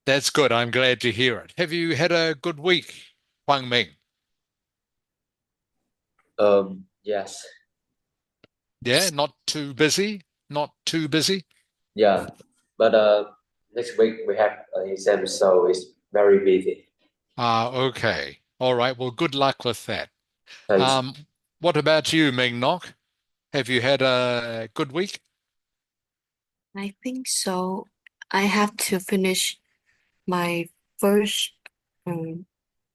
That's good. I'm glad to hear it. Have you had a good week, Huang Ming? Yes, Yeah, not too busy? Not too busy? yeah, but next week we have an exam, so it's very busy. Ah, okay. All right. Well, good luck with that. Thanks. Um, what about you, Ming Nok? Have you had a good week? I think so. I have to finish my first um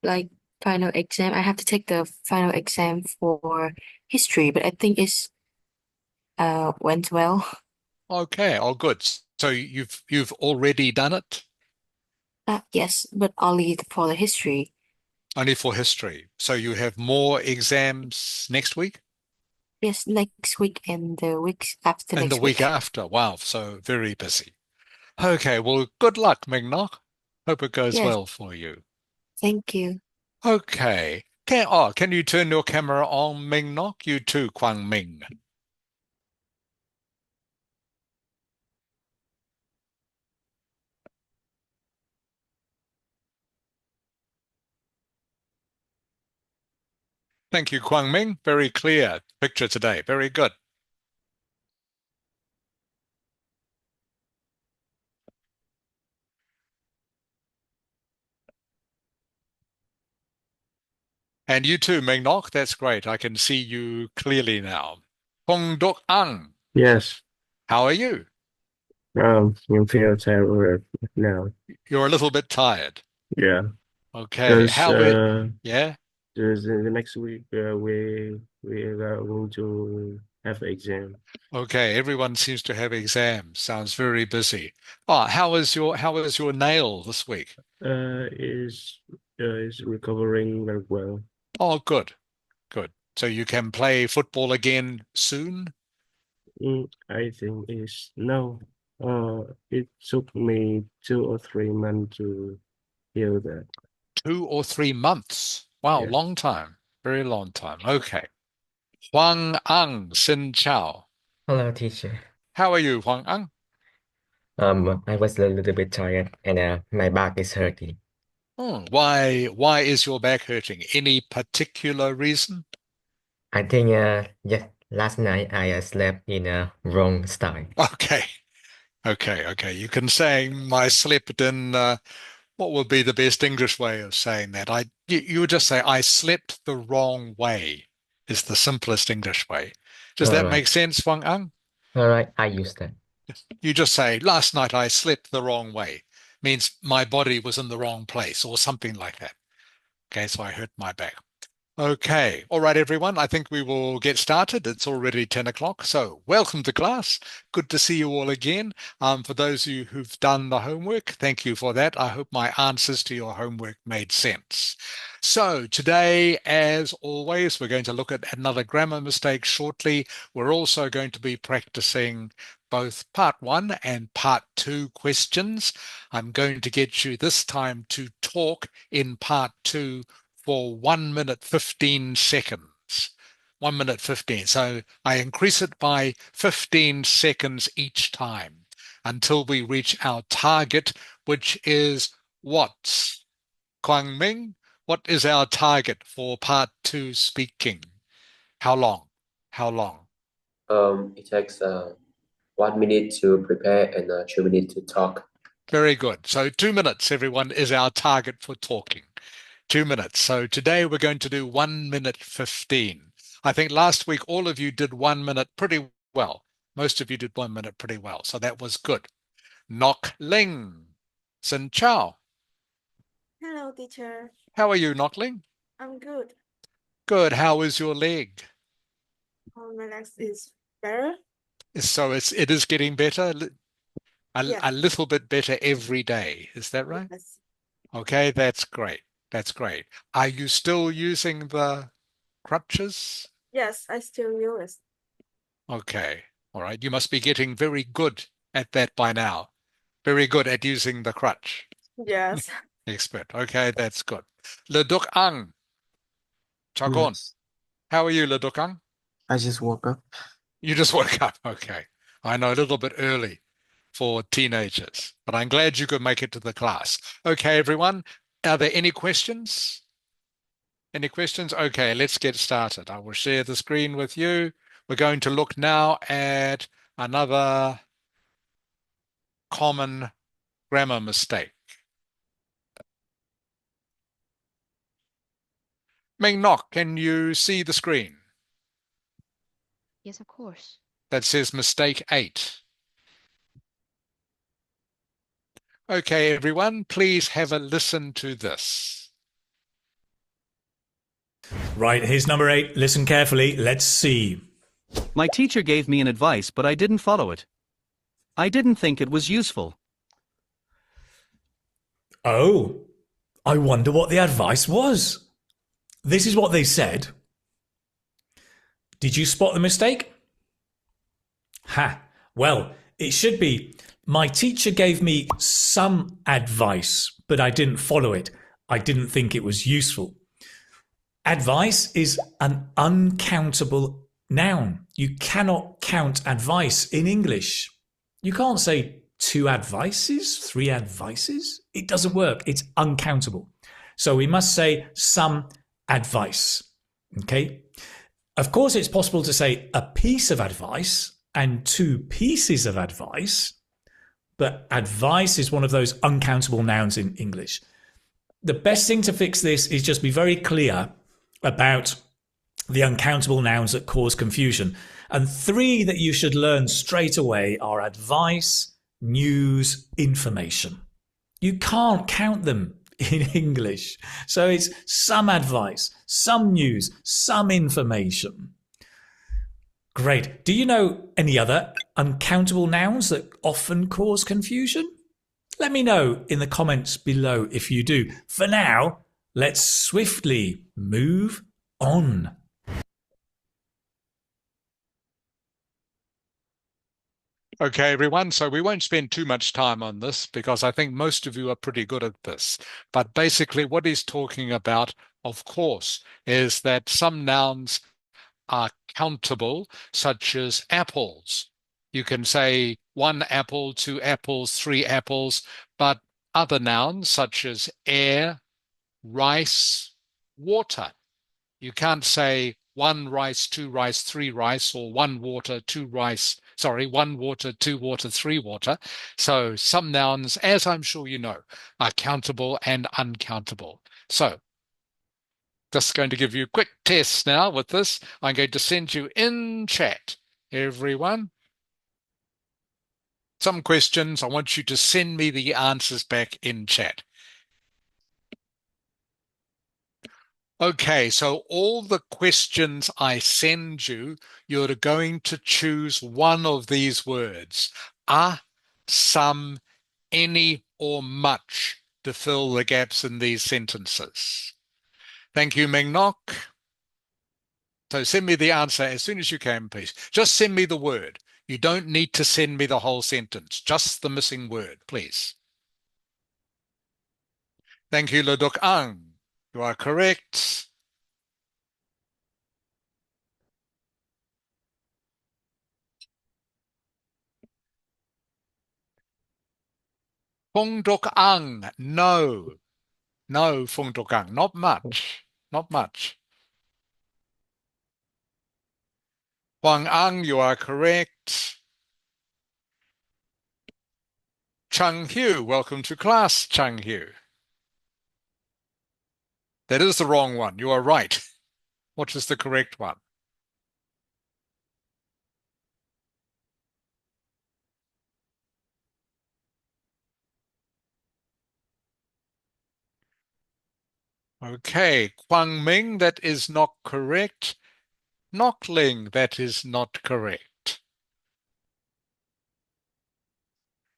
like final exam. I have to take the final exam for history, but I think it's went well. Okay. Oh, good. So you've already done it? Yes, but only for the history. Only for history. So you have more exams next week Yes, next week and the weeks after and the next week week. after. Wow. So very busy. Okay. Well, good luck, Ming Nok. Hope it goes Yes, well for you. thank you. Okay. Can you turn your camera on, Ming Nok? You too, Kwang Ming. Thank you, Kwang Ming. Very clear picture today. Very good. And you too, Ming Nok. That's great. I can see you clearly now. Hong Dok Ang, Yes, how are you? you feel tired now. You're a little bit tired. Yeah, Okay. because How it? Yeah. the next week we are going to have exam. Okay. Everyone seems to have exams. Sounds very busy. Oh, how is your nail this week? Is is recovering very well. Oh, good. Good. So you can play football again soon? I think is no. It took me 2 or 3 months to heal that. 2 or 3 months. Wow, Yeah. long time. Very long time. Okay. Huang Ang Xin Chao. Hello, teacher. How are you, Huang Ang? I was a little bit tired and my back is hurting. Why is your back hurting? Any particular reason? I think yeah, last night I slept in a wrong style. Okay. Okay. You can say I slept in what would be the best English way of saying that? You would just say I slept the wrong way is the simplest English way. Does All that right, make sense, Huang Ang? all right, I use that. You just say, last night I slept the wrong way. Means my body was in the wrong place or something like that. Okay, so I hurt my back. Okay. All right, everyone. I think we will get started. It's already 10 o'clock. So welcome to class. Good to see you all again. For those of you who've done the homework, thank you for that. I hope my answers to your homework made sense. So today, as always, we're going to look at another grammar mistake shortly. We're also going to be practicing both part one and part two questions. I'm going to get you this time to talk in part two for 1 minute 15 seconds. 1 minute 15. So I increase it by 15 seconds each time until we reach our target, which is what? Kwang Ming, what is our target for part two speaking? How long? How long? It takes 1 minute to prepare and 2 minutes to talk. Very good. So 2 minutes, everyone, is our target for talking. 2 minutes. So today we're going to do 1 minute 15. I think last week all of you did 1 minute pretty well. Most of you did 1 minute pretty well. So that was good. Nok Ling. Sin Chao. Hello, teacher. How are you, Nok Ling? I'm good. Good. How is your leg? My legs is better. So it is getting better, Yes, a little bit better every day. Is that right? yes, Okay, that's great. That's great. Are you still using the crutches? yes. I still use it. Okay. All right. You must be getting very good at that by now. Very good at using the crutch. Yes, Expert. Okay, that's good. Le Duc Ang, Chagon. Yes, How are you, Le Duc Ang? I just woke up. You just woke up. Okay. I know a little bit early. for teenagers. But I'm glad you could make it to the class. Okay, everyone. Are there any questions? Any questions? Okay, let's get started. I will share the screen with you. We're going to look now at another common grammar mistake. Ming Nok, can you see the screen? Yes, of course. That says mistake 8. Okay, everyone, please have a listen to this. Right, here's number 8. Listen carefully. Let's see. My teacher gave me an advice, but I didn't follow it. I didn't think it was useful. Oh, I wonder what the advice was. This is what they said. Did you spot the mistake? Ha! Well, it should be, my teacher gave me some advice, but I didn't follow it. I didn't think it was useful. Advice is an uncountable noun. You cannot count advice in English. You can't say 2 advices, 3 advices. It doesn't work. It's uncountable. So we must say some advice. Okay? Of course, it's possible to say a piece of advice and 2 pieces of advice, but advice is one of those uncountable nouns in English. The best thing to fix this is just be very clear about the uncountable nouns that cause confusion. And 3 that you should learn straight away are advice, news, information. You can't count them in English. So it's some advice, some news, some information. Great. Do you know any other uncountable nouns that often cause confusion? Let me know in the comments below if you do. For now, let's swiftly move on. Okay, everyone, so we won't spend too much time on this because I think most of you are pretty good at this. But basically what he's talking about, of course, is that some nouns are countable, such as apples. You can say 1 apple, 2 apples, 3 apples, but other nouns such as air, rice, water. You can't say 1 rice, 2 rice, 3 rice, or 1 water, 2 rice. Sorry, 1 water, 2 water, 3 water. So some nouns, as I'm sure you know, are countable and uncountable. So just going to give you a quick test now with this. I'm going to send you in chat, everyone, some questions. I want you to send me the answers back in chat. Okay, so all the questions I send you, you're going to choose one of these words. Some, any, or much to fill the gaps in these sentences. Thank you, Ming Nok. So send me the answer as soon as you can, please. Just send me the word. You don't need to send me the whole sentence, just the missing word, please. Thank you, Leduk Ang. You are correct. Phung Duk Ang, no. No, Phung Duk Ang, not much. Not much. Huang Ang, you are correct. Chung Hu, welcome to class, Chung Hu. That is the wrong one. You are right. What is the correct one? Okay, Kwang Ming, that is not correct. Knockling, that is not correct.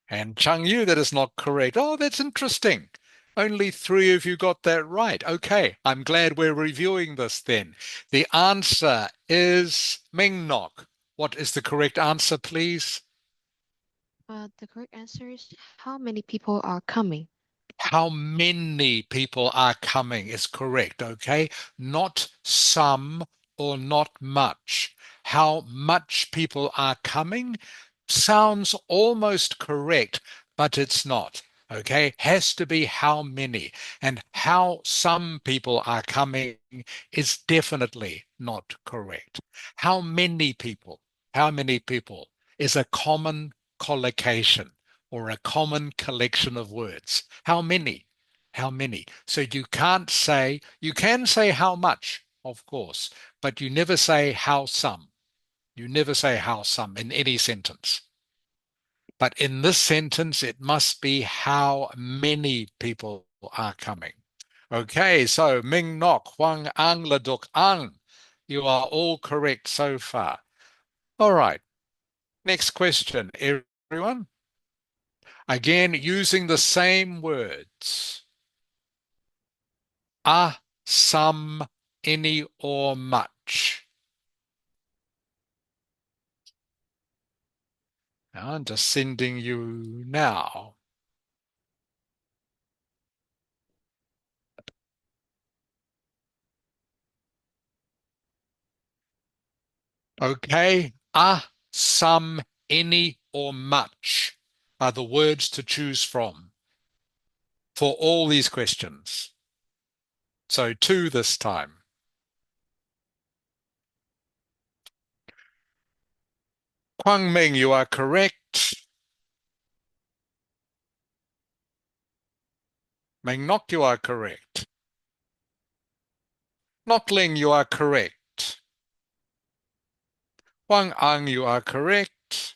And Chung Yu, that is not correct. Oh, that's interesting. Only 3 of you got that right. Okay, I'm glad we're reviewing this then. The answer is Ming Nok. What is the correct answer, please? The correct answer is how many people are coming? How many people are coming is correct, okay? Not some or not much. How much people are coming? sounds almost correct, but it's not. Okay, has to be how many, and how some people are coming is definitely not correct. How many people? How many people is a common collocation or a common collection of words. How many? How many? So you can't say, you can say how much, of course, but you never say how some. You never say how some in any sentence. But in this sentence, it must be how many people are coming. Okay, so Ming Nok, Huang Ang, Laduk Ang. You are all correct so far. All right, next question, everyone. Again, using the same words. A, some, any, or much. I'm just sending you now. Okay, a, some, any, or much are the words to choose from for all these questions. So 2 this time. Kwang Ming, you are correct. Meng Nok, you are correct. Nok Ling, you are correct. Huang Ang, you are correct.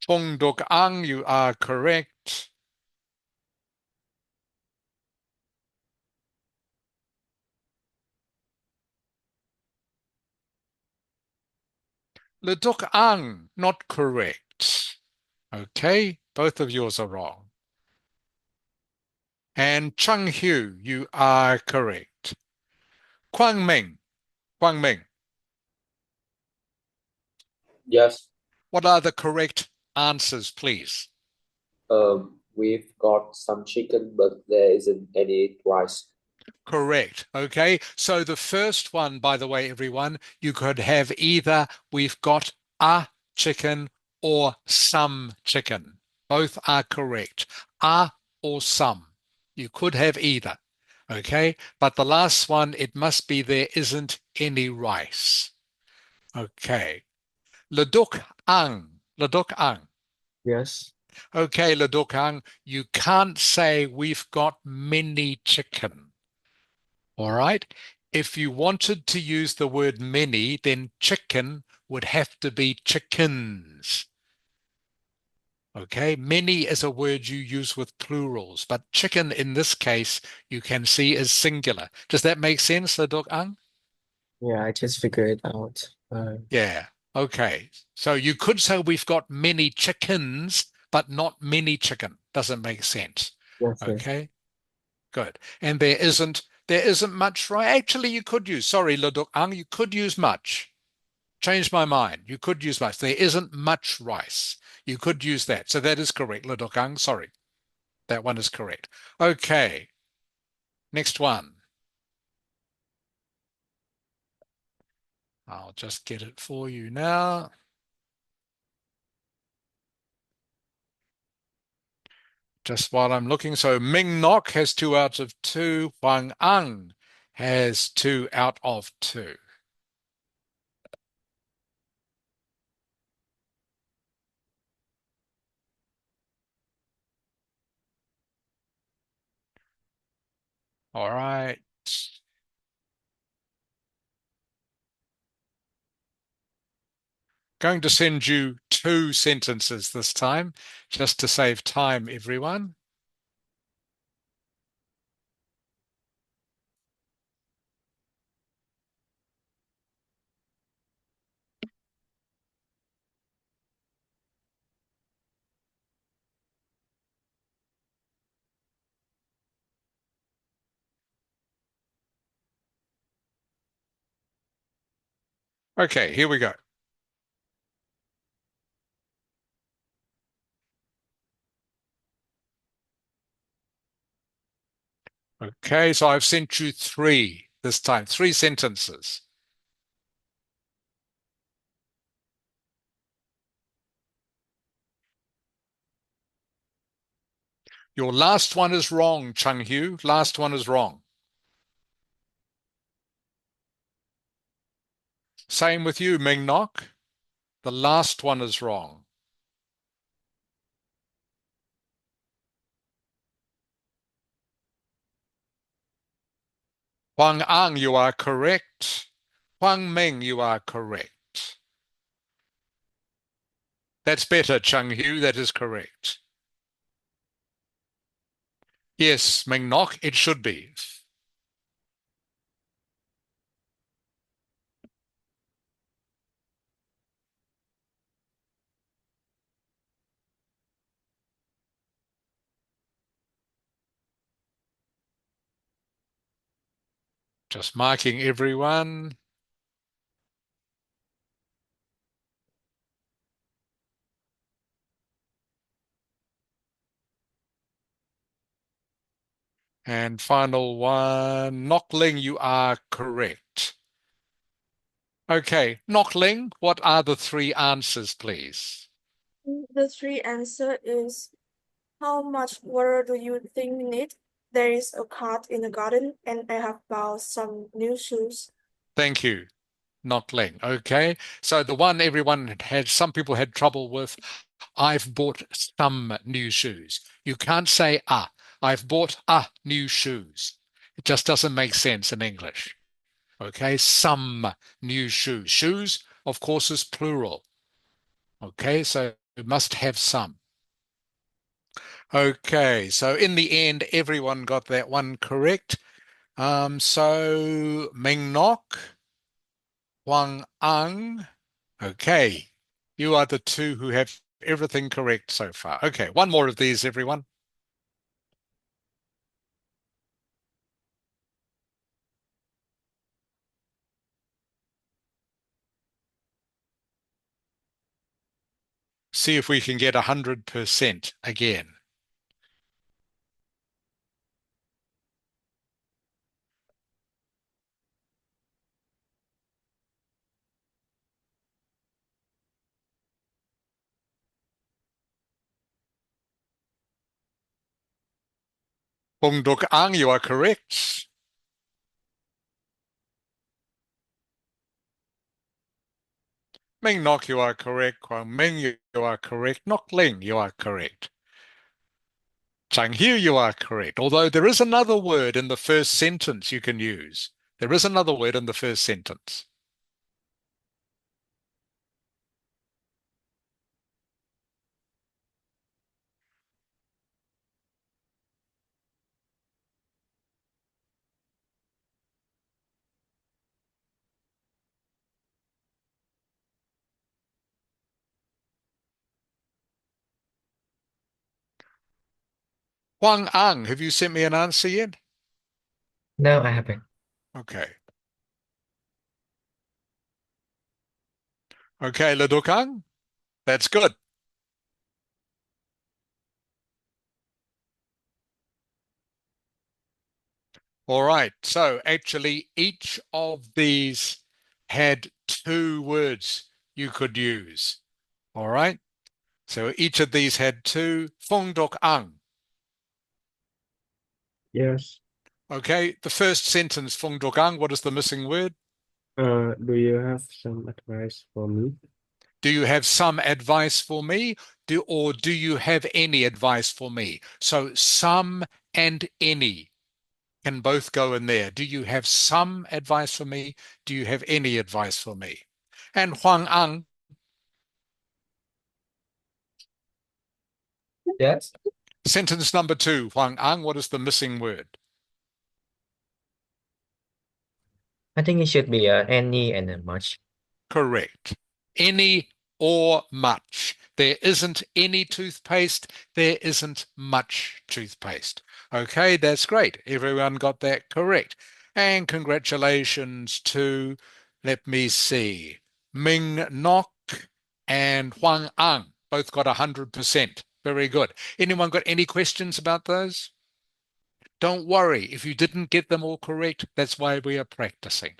Fong Duk Ang, you are correct. Le Duc Ang, not correct. Okay, both of yours are wrong. And Chung Hu, you are correct. Kwang Ming, Kwang Ming, Yes. what are the correct answers, please? We've got some chicken, but there isn't any rice. Correct. Okay. So the first one, by the way, everyone, you could have either we've got a chicken or some chicken. Both are correct. A or some. You could have either. Okay. But the last one, it must be there isn't any rice. Okay. Le duc ang. Le duc ang. Yes. Okay, Le duc ang. You can't say we've got many chicken. All right. If you wanted to use the word many, then chicken would have to be chickens. Okay. Many is a word you use with plurals, but chicken in this case, you can see is singular. Does that make sense, Ladok Ang? Yeah, I just figured it out. Yeah. Okay. So you could say we've got many chickens, but not many chicken. Doesn't make sense. Yes, yes. Okay. Good. And there isn't much right. Actually, you could use, sorry, Ladok Ang, you could use much. Changed my mind. You could use much. There isn't much rice. You could use that. So that is correct, Ladok Ang. Sorry. That one is correct. Okay. Next one. I'll just get it for you now. Just while I'm looking. So Ming Nok has 2 out of 2. Huang Ang has 2 out of 2. All right. Going to send you 2 sentences this time, just to save time, everyone. Okay, here we go. Okay, so I've sent you 3 this time, 3 sentences. Your last one is wrong, Chung Hu. Last one is wrong. Same with you, Ming Nok. The last one is wrong. Huang Ang, you are correct. Huang Ming, you are correct. That's better, Chung Hu. That is correct. Yes, Ming Nok, it should be. Just marking everyone. And final one, Nockling, you are correct. Okay, Nockling, what are the three answers, please? The three answer is how much water do you think we need? There is a cat in the garden and I have bought some new shoes. Thank you, Nockling. Okay, so the one everyone had, some people had trouble with, I've bought some new shoes. You can't say I've bought new shoes. It just doesn't make sense in English. Okay, some new shoes. Shoes, of course, is plural. Okay, so you must have some. Okay, so in the end, everyone got that one correct. So Ming Nok, Huang Ang. Okay, you are the two who have everything correct so far. Okay, one more of these, everyone. See if we can get 100% again. Bung Duk Ang, you are correct. Ming Nok, you are correct. Kwang Ming, you are correct. Nok Ling, you are correct. Chang Hu, you are correct. Although there is another word in the first sentence you can use. There is another word in the first sentence. Huang Ang, have you sent me an answer yet? No, I haven't. Okay. Okay, Ledukang, that's good. All right. So actually, each of these had two words you could use. All right. So each of these had two. Fung Dok Ang. Yes. Okay. The first sentence, Fung Dok Ang, what is the missing word? Do you have some advice for me? Do you have some advice for me? Or do you have any advice for me? So some and any can both go in there. Do you have some advice for me? Do you have any advice for me? And Huang Ang, Yes. sentence number two, Huang Ang, what is the missing word? I think it should be any and much. Correct. Any or much. There isn't any toothpaste. There isn't much toothpaste. Okay, that's great. Everyone got that correct. And congratulations to, let me see, Ming Nok and Huang Ang. Both got 100%. Very good. Anyone got any questions about those? Don't worry. If you didn't get them all correct, that's why we are practicing.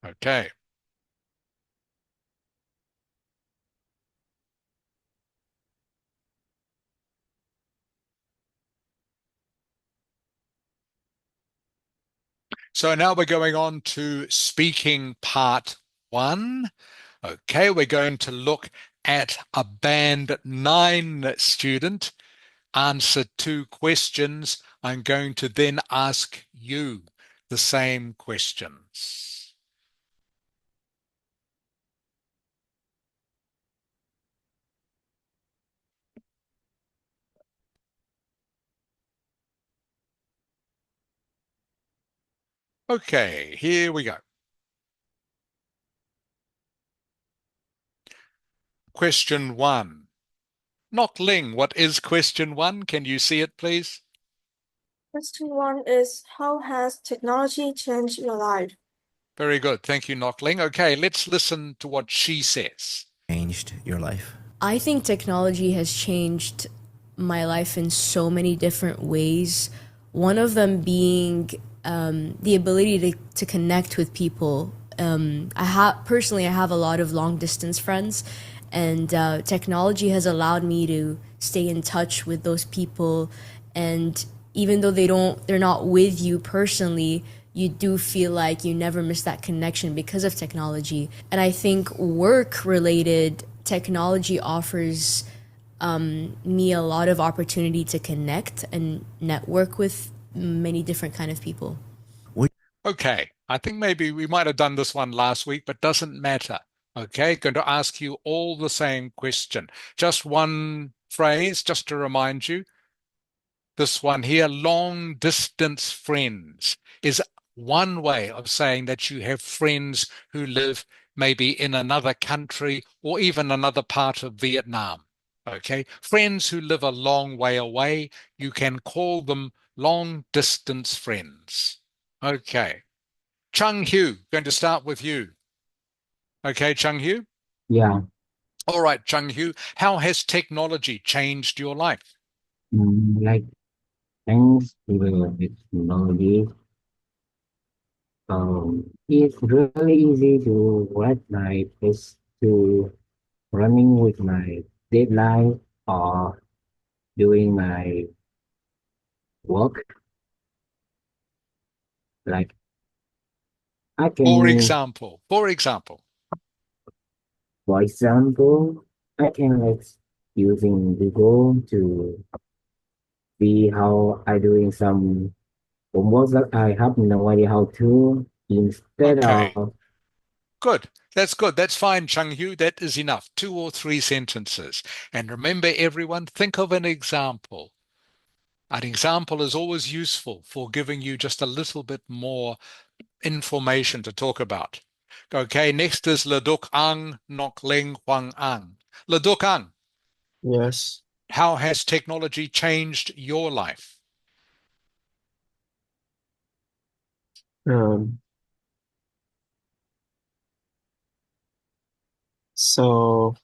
Okay. So now we're going on to speaking part 1. Okay, we're going to look at a band 9 student answer 2 questions. I'm going to then ask you the same questions. Okay, here we go. Question 1. Nok Ling, what is question 1? Can you see it, please? Question 1 is how has technology changed your life? Very good. Thank you, Nok Ling. Okay, let's listen to what she says. Changed your life? I think technology has changed my life in so many different ways. One of them being the ability to connect with people. Personally, I have a lot of long distance friends, and technology has allowed me to stay in touch with those people. And even though they're not with you personally, you do feel like you never miss that connection because of technology. And I think work related technology offers me a lot of opportunity to connect and network with many different kind of people. Okay, I think maybe we might have done this one last week, but doesn't matter. Okay, going to ask you all the same question. Just one phrase, just to remind you. This one here, long distance friends, is one way of saying that you have friends who live maybe in another country or even another part of Vietnam. Okay, friends who live a long way away, you can call them long distance friends. Okay. Chung Hu, going to start with you. Okay, Chung Hu? Yeah, All right, Chung Hu, how has technology changed your life? like thanks to the technology, it's really easy to write my test to running with my deadline or doing my work. Like I For can, example, for example. for example, I can like using Google to see how I doing some homework that I have no idea how to instead Okay, of good. That's good. That's fine, Chung Hu. That is enough. 2 or 3 sentences. And remember, everyone, think of an example. An example is always useful for giving you just a little bit more information to talk about. Okay, next is Leduk Ang Nok Leng Huang Ang. Leduk Ang, Yes. how has technology changed your life? Um, so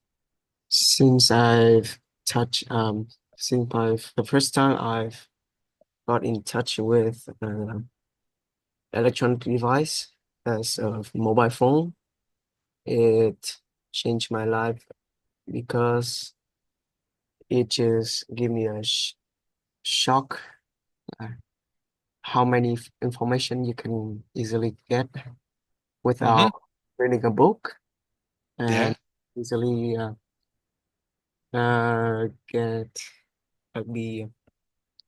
since I've touched the first time I've got in touch with electronic device as a mobile phone, it changed my life because it just gave me a shock uh, how many information you can easily get without reading a book Yeah. and easily get be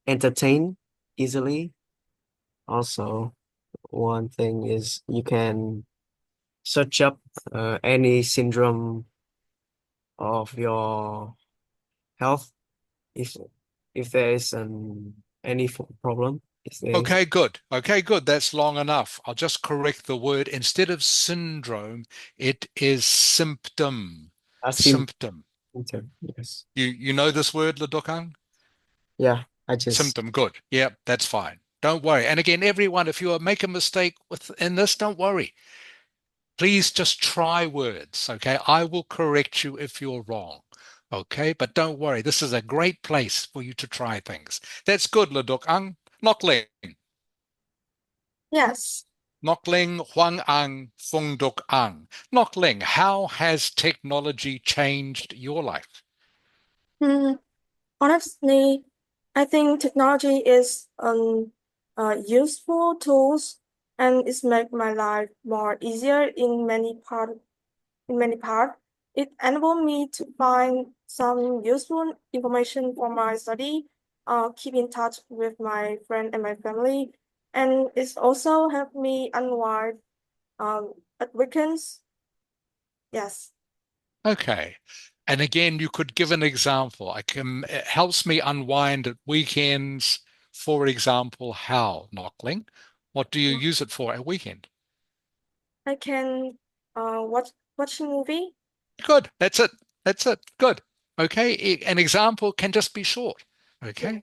entertained easily. Also, one thing is you can search up any syndrome of your health if there is any problem. If there is Okay, good. Okay, good. That's long enough. I'll just correct the word. Instead of syndrome, it is symptom. a Symptom. symptom, yes. You know this word, Ledokang? Yeah, I just Symptom. Good. Yeah, that's fine. Don't worry. And again, everyone, if you make a mistake in this, don't worry. Please just try words. Okay, I will correct you if you're wrong. Okay, but don't worry. This is a great place for you to try things. That's good, Ledokang. Nok Ling. Yes. Nok Ling, Huang Ang, Fung Duk Ang. Nok Ling, how has technology changed your life? Honestly, I think technology is useful tools and it's make my life more easier in many part. It enabled me to find some useful information for my study, keep in touch with my friend and my family, and it's also helped me unwind at weekends. Yes. Okay. And again, you could give an example. It helps me unwind at weekends. For example, how, Knockling? What do you use it for at weekend? I can watch a movie. Good. That's it. That's it. Good. Okay. An example can just be short. Okay.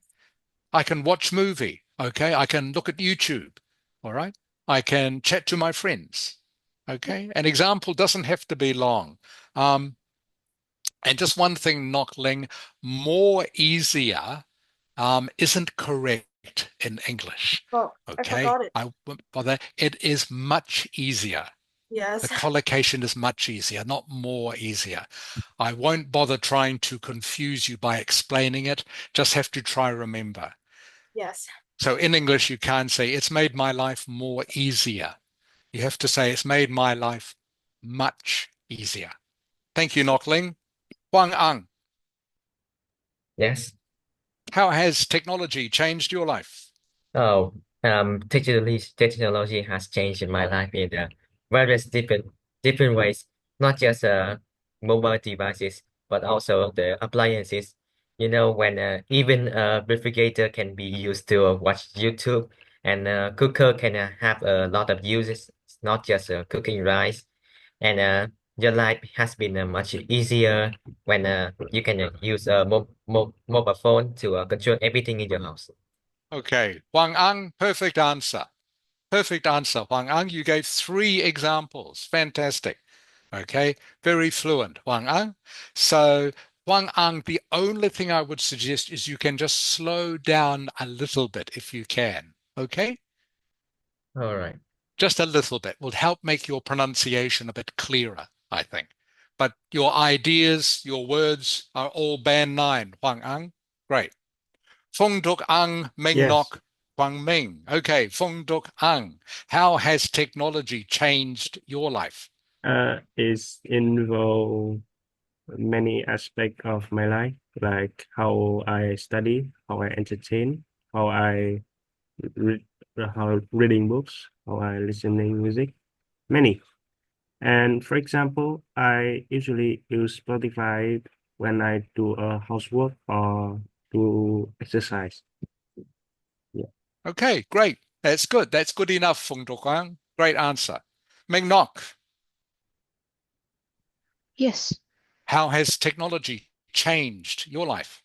I can watch movie. Okay. I can look at YouTube. All right. I can chat to my friends. Okay. An example doesn't have to be long. And just one thing, Knockling, more easier isn't correct in English. Oh, I Okay. forgot it. I won't bother. It is much easier. Yes. The collocation is much easier, not more easier. I won't bother trying to confuse you by explaining it. Just have to try remember. Yes. So in English, you can't say it's made my life more easier. You have to say it's made my life much easier. Thank you, Knockling. Huang Ang, Yes. how has technology changed your life? Oh, technology has changed my life in various different ways, not just mobile devices, but also the appliances. You know, when even a refrigerator can be used to watch YouTube, and cooker can have a lot of uses, not just cooking rice. And your life has been much easier when you can use a mobile phone to control everything in your house. Okay, Huang Ang, perfect answer. Perfect answer, Huang Ang. You gave 3 examples. Fantastic. Okay, very fluent, Huang Ang. So, Huang Ang, the only thing I would suggest is you can just slow down a little bit if you can. Okay, All right. just a little bit will help make your pronunciation a bit clearer, I think. But your ideas, your words are all band 9, Huang Ang. Great. Fung Duk Ang, Ming Yes. Nok, Huang Ming. Okay, Fung Duk Ang, how has technology changed your life? It's involved many aspects of my life, like how I study, how I entertain, how I read, how reading books, how I listening music, many. And for example, I usually use Spotify when I do a housework or do exercise. Yeah. Okay, great. That's good. That's good enough, Fung Duk Ang. Great answer. Ming Nok, Yes, how has technology changed your life?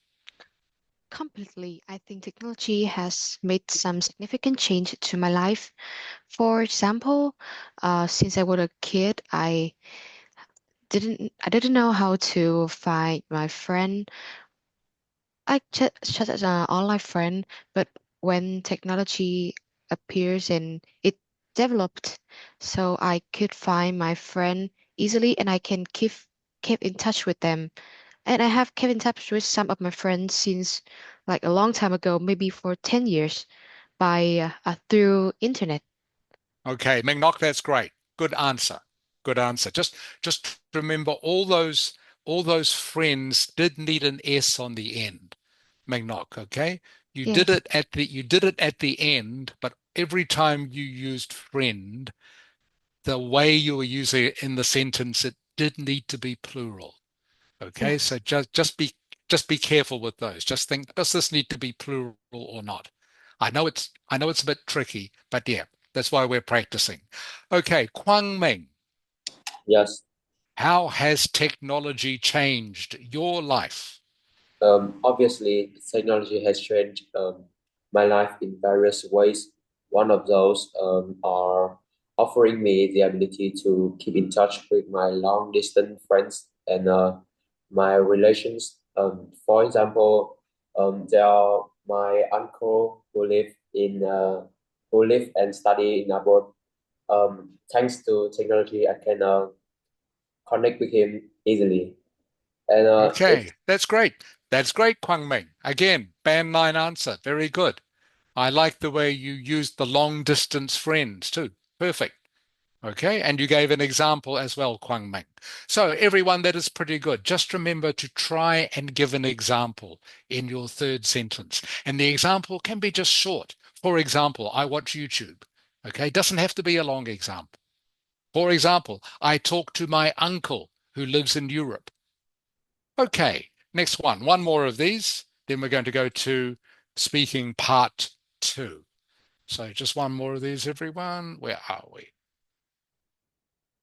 completely. I think technology has made some significant change to my life. For example, since I was a kid, I didn't know how to find my friend. I chat as an online friend, but when technology appears and it developed, so I could find my friend easily and I can keep in touch with them. And I have kept in touch with some of my friends since like a long time ago, maybe for 10 years by through internet. Okay, Ming Nok, that's great. Good answer. Good answer. Just remember all those friends did need an S on the end. Ming Nok, okay? Yes. You did it at the end, but every time you used friend, the way you were using it in the sentence, it did need to be plural. Okay, Yes. so just be careful with those. Just think, does this need to be plural or not? I know it's a bit tricky, but yeah, that's why we're practicing. Okay, Kwang Ming, Yes. how has technology changed your life? Obviously, technology has changed my life in various ways. One of those are offering me the ability to keep in touch with my long distance friends and my relations. For example, there are my uncle who live and study in abroad. Thanks to technology, I can connect with him easily, and Okay, it's that's great. That's great, Kwang Ming. Again, band 9 answer. Very good. I like the way you used the long distance friends too. Perfect. Okay, and you gave an example as well, Kwang Ming. So everyone, that is pretty good. Just remember to try and give an example in your third sentence. And the example can be just short. For example, I watch YouTube. Okay, doesn't have to be a long example. For example, I talk to my uncle who lives in Europe. Okay, next one. One more of these. Then we're going to go to speaking part 2. So just one more of these, everyone. Where are we?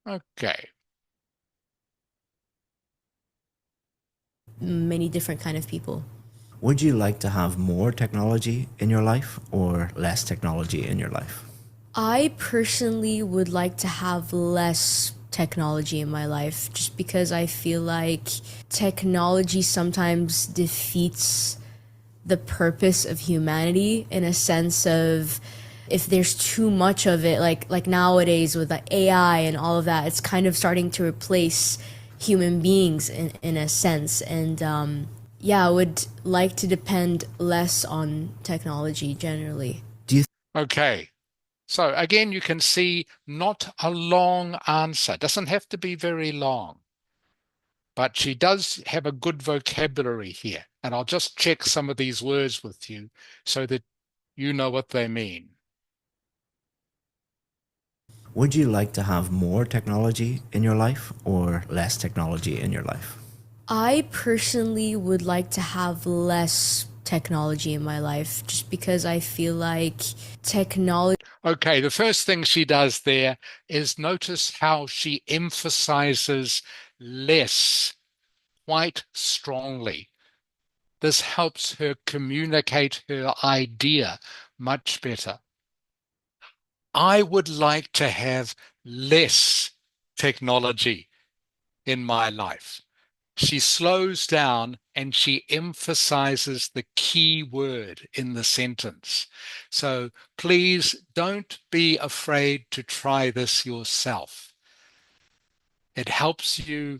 Okay. Many different kind of people. Would you like to have more technology in your life or less technology in your life? I personally would like to have less technology in my life just because I feel like technology sometimes defeats the purpose of humanity in a sense of if there's too much of it, like nowadays with the AI and all of that, it's kind of starting to replace human beings in a sense. And yeah, I would like to depend less on technology generally. Okay. So again, you can see not a long answer. Doesn't have to be very long. But she does have a good vocabulary here. And I'll just check some of these words with you so that you know what they mean. Would you like to have more technology in your life or less technology in your life? I personally would like to have less technology in my life just because I feel like technology. Okay, the first thing she does there is notice how she emphasizes less quite strongly. This helps her communicate her idea much better. I would like to have less technology in my life. She slows down and she emphasizes the key word in the sentence. So please don't be afraid to try this yourself. It helps you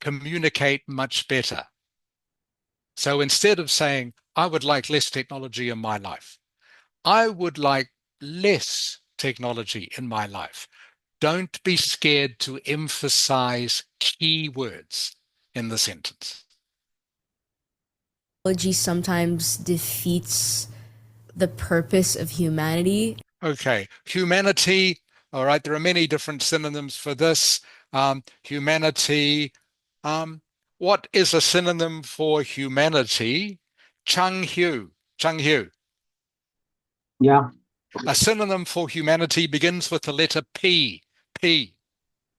communicate much better. So instead of saying, I would like less technology in my life, I would like less technology in my life. Don't be scared to emphasize key words in the sentence. Technology sometimes defeats the purpose of humanity. Okay, humanity. All right, there are many different synonyms for this. Humanity. What is a synonym for humanity? Chung Hu. Chung Hu. Yeah, A synonym for humanity begins with the letter P. P.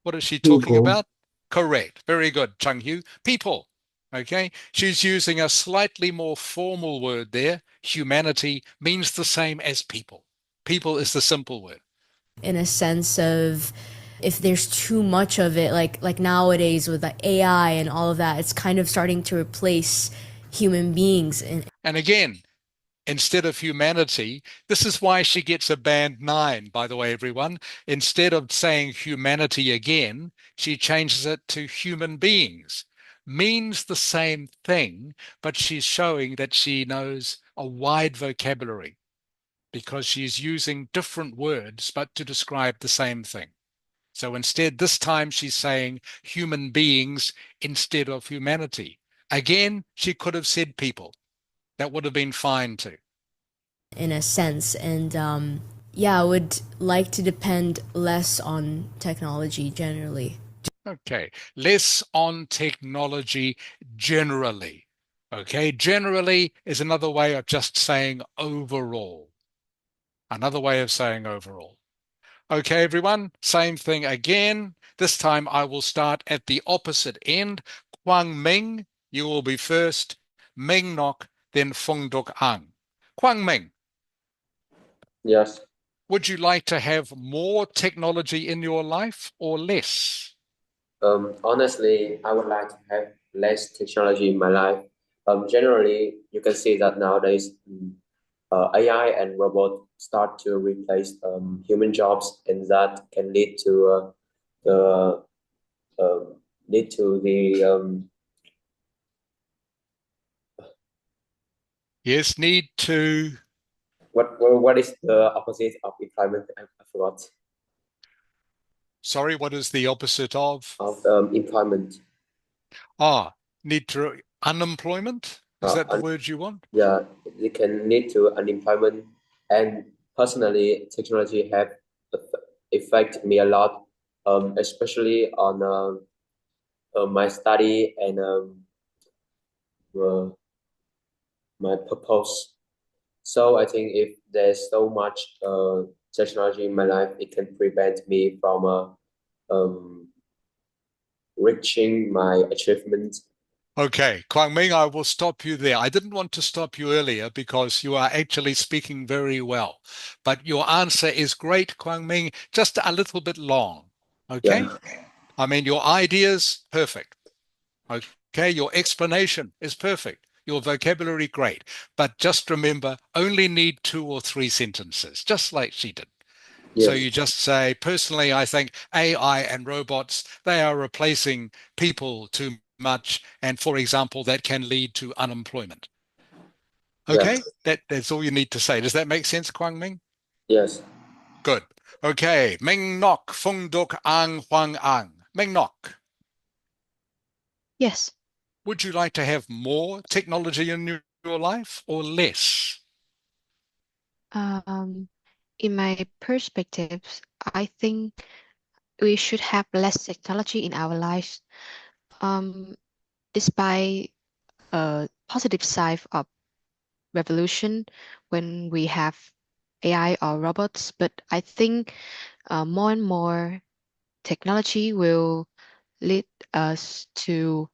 What is she talking people. about? Correct. Very good, Chung Hu. People. Okay. She's using a slightly more formal word there. Humanity means the same as people. People is the simple word. In a sense of if there's too much of it, like nowadays with the AI and all of that, it's kind of starting to replace human beings. And again, instead of humanity, this is why she gets a band 9, by the way, everyone. Instead of saying humanity again, she changes it to human beings. Means the same thing, but she's showing that she knows a wide vocabulary because she's using different words, but to describe the same thing. So instead, this time she's saying human beings instead of humanity. Again, she could have said people. That would have been fine too. In a sense. And yeah, I would like to depend less on technology generally. Okay, less on technology generally. Okay, generally is another way of just saying overall. Another way of saying overall. Okay, everyone, same thing again. This time I will start at the opposite end. Kwang Ming, you will be first. Ming Nok, then Fung Duk Ang. Kwang Ming, Yes. would you like to have more technology in your life or less? Honestly, I would like to have less technology in my life. Generally, you can see that nowadays AI and robot start to replace human jobs, and that can the uh, lead to the Yes, need to. what is the opposite of employment? I forgot. Sorry, what is the opposite of? Employment. Need to unemployment? Is that the word you want? Yeah, it can lead to unemployment. And personally, technology have affected me a lot, especially on my study and uh, my purpose. So I think if there's so much technology in my life, it can prevent me from reaching my achievements. Okay, Kwang Ming, I will stop you there. I didn't want to stop you earlier because you are actually speaking very well. But your answer is great, Kwang Ming, just a little bit long. Okay? Yeah. I mean, your ideas, perfect. Okay, your explanation is perfect. Your vocabulary, great. But just remember, only need 2 or 3 sentences, just like she did. So Yes. you just say, personally, I think AI and robots, they are replacing people too much. And for example, that can lead to unemployment. Yeah. Okay, that's all you need to say. Does that make sense, Kwang Ming? Yes. Good. Okay, Ming Nok, Fung Duk Ang Huang Ang. Ming Nok, Yes. would you like to have more technology in your life or less? Um, in my perspectives, I think we should have less technology in our lives. Um, Despite a positive side of revolution when we have AI or robots, but I think more and more technology will lead us to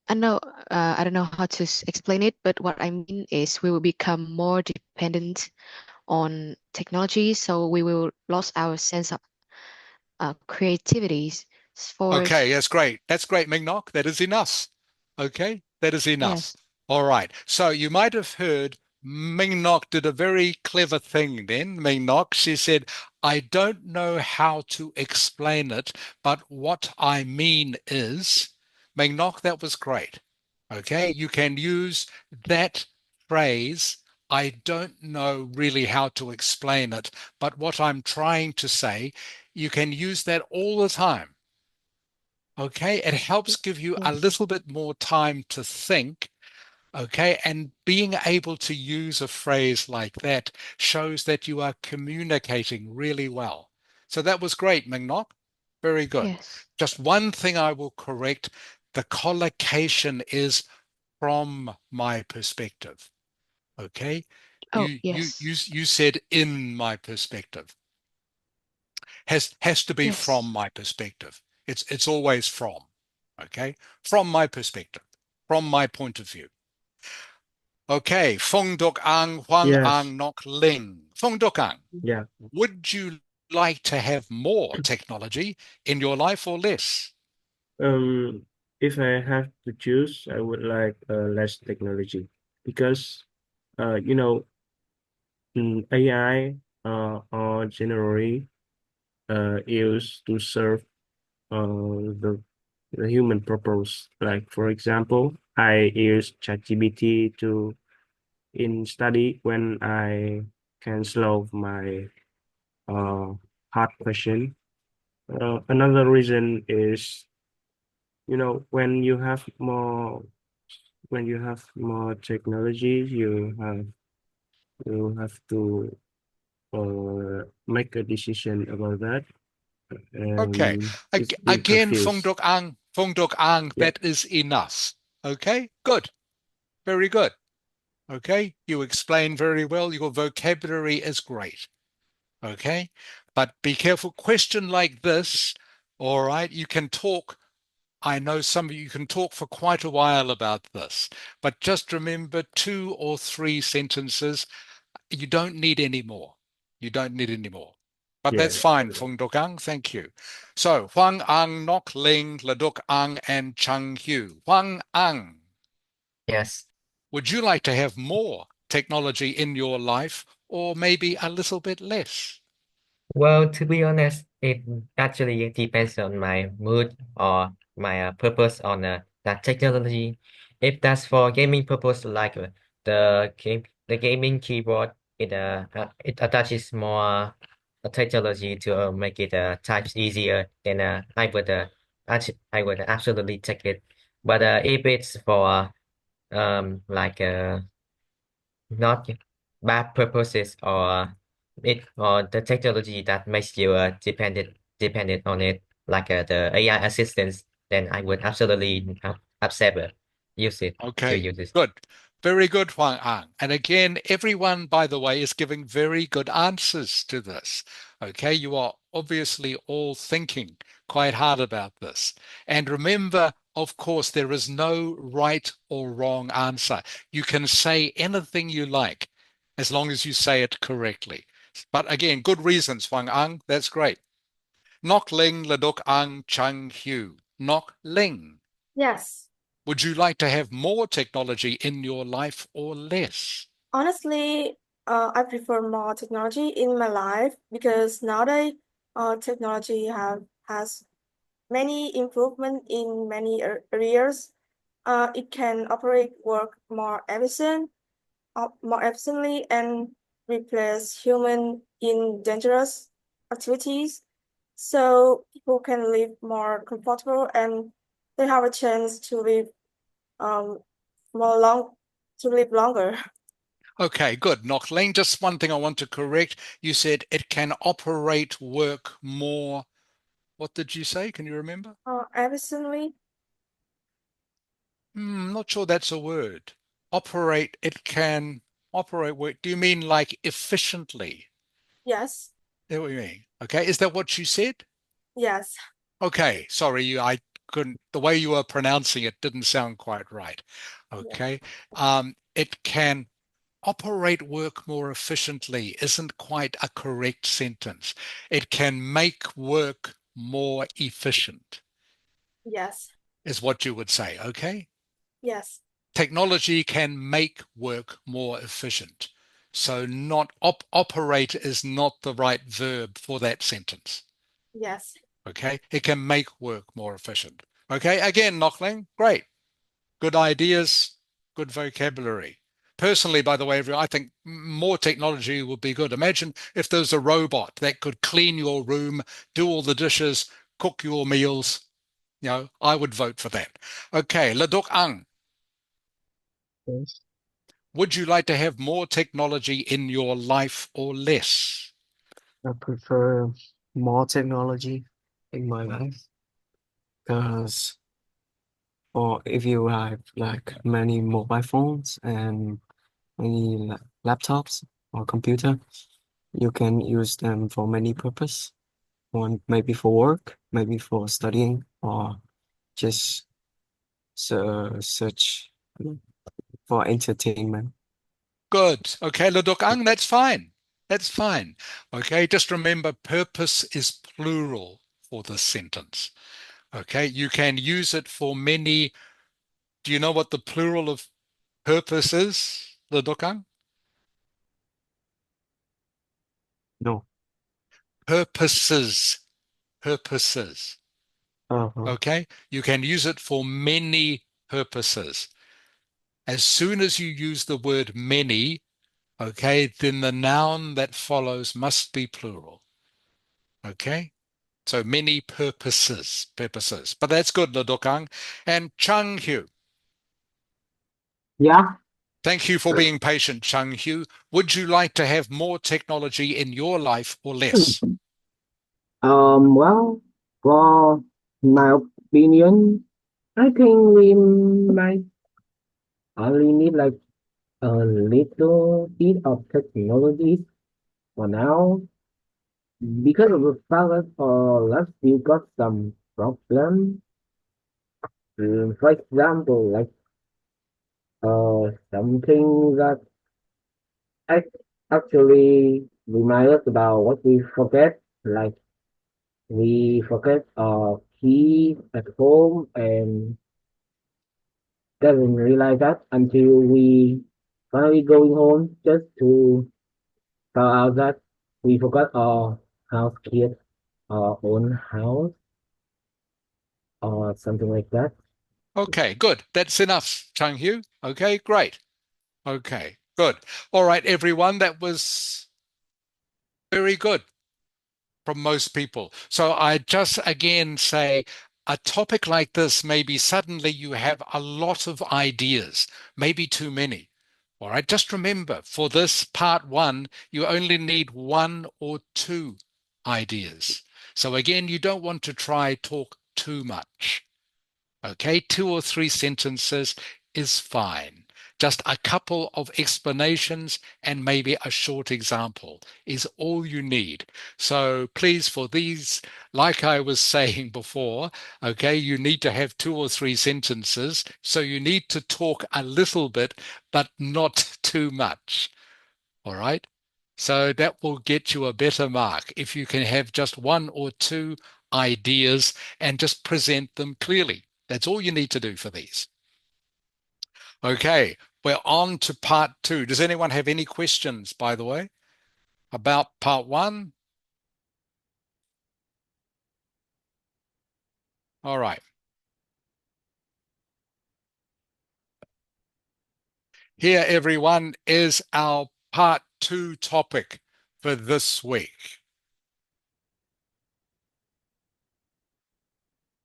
I don't know how to explain it, but what I mean is we will become more dependent on technology, so we will lose our sense of creativity. For Okay, that's great. That's great, Mingnock. That is enough. Okay, that is enough. yes, All right. So you might have heard Mingnock did a very clever thing then. Mingnock, she said, I don't know how to explain it, but what I mean is, Mingnock, that was great. Okay, you can use that phrase. I don't know really how to explain it, but what I'm trying to say, you can use that all the time. Okay, it helps give you a yes, little bit more time to think. Okay, and being able to use a phrase like that shows that you are communicating really well. So that was great, Mingnock. Very good. yes. Just one thing I will correct. The collocation is from my perspective. Okay, Oh, you yes, you said in my perspective. Has to be from yes, my perspective. It's always from. Okay, from my perspective, from my point of view. Okay, Fong Dok Ang Huang Yes. Ang Nok Ling. Fong Dok Ang, Yeah. would you like to have more technology in your life or less? Um, if I have to choose, I would like less technology because you know, AI are generally used to serve the human purpose. Like for example, I use ChatGPT to in study when I can solve my uh hard question. Another reason is, when you have more technology, you have to make a decision about that, Okay, and it's being again, confused. Fong Dok Ang, Yeah. that is enough. Okay, good, very good. Okay, you explain very well. Your vocabulary is great. Okay, but be careful. Question like this, all right, you can talk. I know some of you can talk for quite a while about this, but just remember 2 or 3 sentences. You don't need any more. You don't need any more. But Yeah. that's fine, Fung Dokang. Thank you. So, Huang Ang, Nok Ling, Laduk Ang, and Chung Hu. Huang Ang, Yes. would you like to have more technology in your life or maybe a little bit less? Well, to be honest, it actually depends on my mood or my purpose on that technology. If that's for gaming purpose, like the gaming keyboard, it attaches more technology to make it types easier, then I would absolutely take it. But if it's for like not bad purposes, or the technology that makes you dependent on it, like the AI assistants, then I would absolutely accept it, use it to Okay, use it. good. Very good, Huang Ang. And again, everyone, by the way, is giving very good answers to this. Okay, you are obviously all thinking quite hard about this. And remember, of course, there is no right or wrong answer. You can say anything you like as long as you say it correctly. But again, good reasons, Huang Ang. That's great. Nok Ling Ladok Ang Chang Hu. Nok Ling. Yes. Would you like to have more technology in your life or less? Honestly, I prefer more technology in my life because nowadays, technology has many improvement in many areas. It can operate work more efficiently and replace human in dangerous activities. So people can live more comfortable and they have a chance to live um more long to live longer. Okay, good. Lane, just one thing I want to correct. You said it can operate work more. What did you say? Can you remember? Efficiently, Not sure that's a word. Operate, it can operate work. Do you mean like efficiently? yes, Is that what you mean? Okay, is that what you said? yes, Okay, sorry, I couldn't, the way you were pronouncing it didn't sound quite right. yeah, Okay, it can operate work more efficiently isn't quite a correct sentence. It can make work more efficient, yes, is what you would say, okay? yes, Technology can make work more efficient. So not operate is not the right verb for that sentence. yes. Okay, it can make work more efficient. Okay, again, Knockling, great. Good ideas, good vocabulary. Personally, by the way, I think more technology would be good. Imagine if there's a robot that could clean your room, do all the dishes, cook your meals. I would vote for that. Okay, Ladok Ang, Yes. would you like to have more technology in your life or less? I prefer more technology in my life because, or if you have like many mobile phones and many laptops or computer, you can use them for many purpose. One maybe for work, maybe for studying, or just search for entertainment. Good. Okay, Ladok Ang, that's fine. That's fine. Okay, just remember purpose is plural for this sentence. Okay, you can use it for many. Do you know what the plural of purpose is, Ladok Ang? No. Purposes. Purposes. Uh-huh. Okay, you can use it for many purposes. As soon as you use the word many, okay, then the noun that follows must be plural. Okay, so many purposes, purposes. But that's good, Ladokang. And Chung Hu, Yeah. thank you for being patient, Chung Hu. Would you like to have more technology in your life or less? Well, for my opinion, I think we might only need like a little bit of technology for now because of the fact that let's still got some problem. For example, like something that ac- actually remind us about what we forget, like we forget our keys at home and doesn't realize that until we finally going home just to find out that we forgot our house key at our own house or something like that. Okay, good. That's enough, Chung Hu. Okay, great. Okay, good. All right, everyone, that was very good. from most people. So I just again say a topic like this, maybe suddenly you have a lot of ideas, maybe too many. All right, just remember for this part one, you only need one or two ideas. So again, you don't want to try talk too much. Okay, 2 or 3 sentences is fine. Just a couple of explanations and maybe a short example is all you need. So please, for these, like I was saying before, okay, you need to have 2 or 3 sentences. So you need to talk a little bit, but not too much. All right. So that will get you a better mark if you can have just one or two ideas and just present them clearly. That's all you need to do for these. Okay, we're on to part two. Does anyone have any questions, by the way, about part one? All right. Here, everyone, is our part two topic for this week.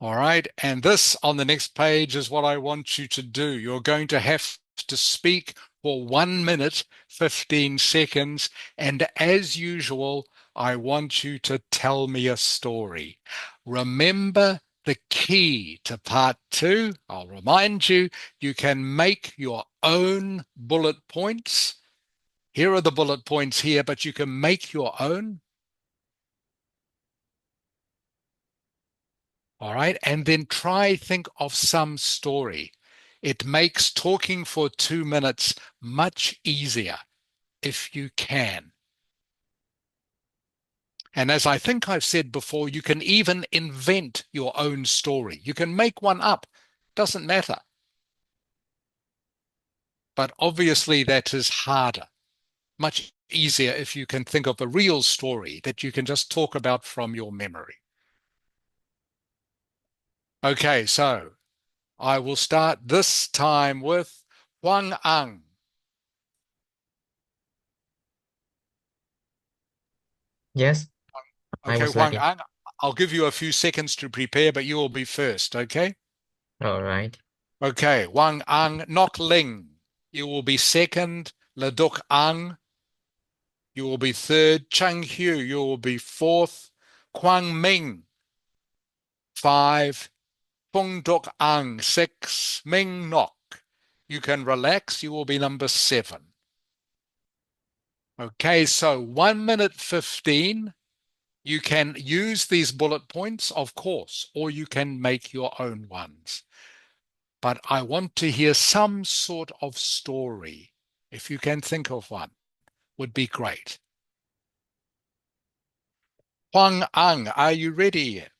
All right, and this on the next page is what I want you to do. You're going to have to speak for 1 minute, 15 seconds, and as usual, I want you to tell me a story. Remember the key to part two. I'll remind you, you can make your own bullet points. Here are the bullet points here, but you can make your own. All right. And then try think of some story. It makes talking for 2 minutes much easier if you can. And as I think I've said before, you can even invent your own story. You can make one up. Doesn't matter. But obviously that is harder. Much easier if you can think of a real story that you can just talk about from your memory. Okay, so I will start this time with Huang Ang. Yes, I Okay, was Huang ready. Ang, I'll give you a few seconds to prepare, but you will be first, okay? All right. Okay, Huang Ang, Nok Ling, you will be second. Leduk Ang, you will be third. Chang Hu, you will be fourth. Quang Ming, five. Fung Duk Ang, six. Ming Nok, you can relax, you will be number seven. Okay, so 1 minute 15. You can use these bullet points, of course, or you can make your own ones. But I want to hear some sort of story. If you can think of one, would be great. Huang Ang, are you ready yet?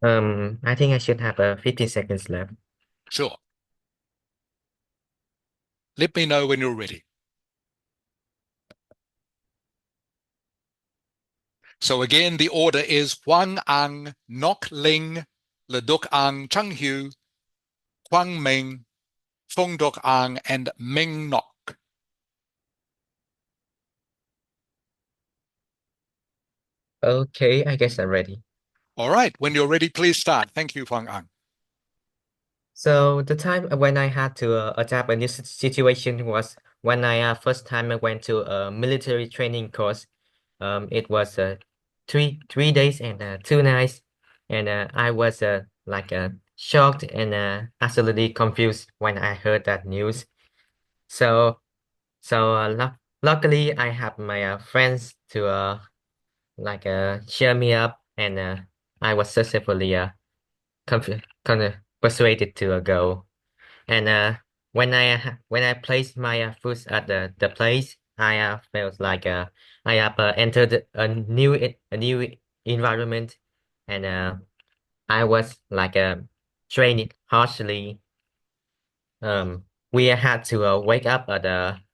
I think I should have 15 seconds left. Sure. Let me know when you're ready. So again, the order is Huang Ang, Nok Ling, Leduk Ang, Chang Hu, Quang Ming, Fung Duk Ang, and Ming Nok. Okay, I guess I'm ready. All right, when you're ready, please start. Thank you, Huang Ang. So the time when I had to adapt a new situation was when I first time I went to a military training course. It was 3 days and 2 nights, and I was like shocked and absolutely confused when I heard that news. So luckily I have my friends to like cheer me up, and I was successfully kind of persuaded to go. And when I placed my foot at the place, I felt like I have entered a new environment, and I was like trained harshly. We had to wake up at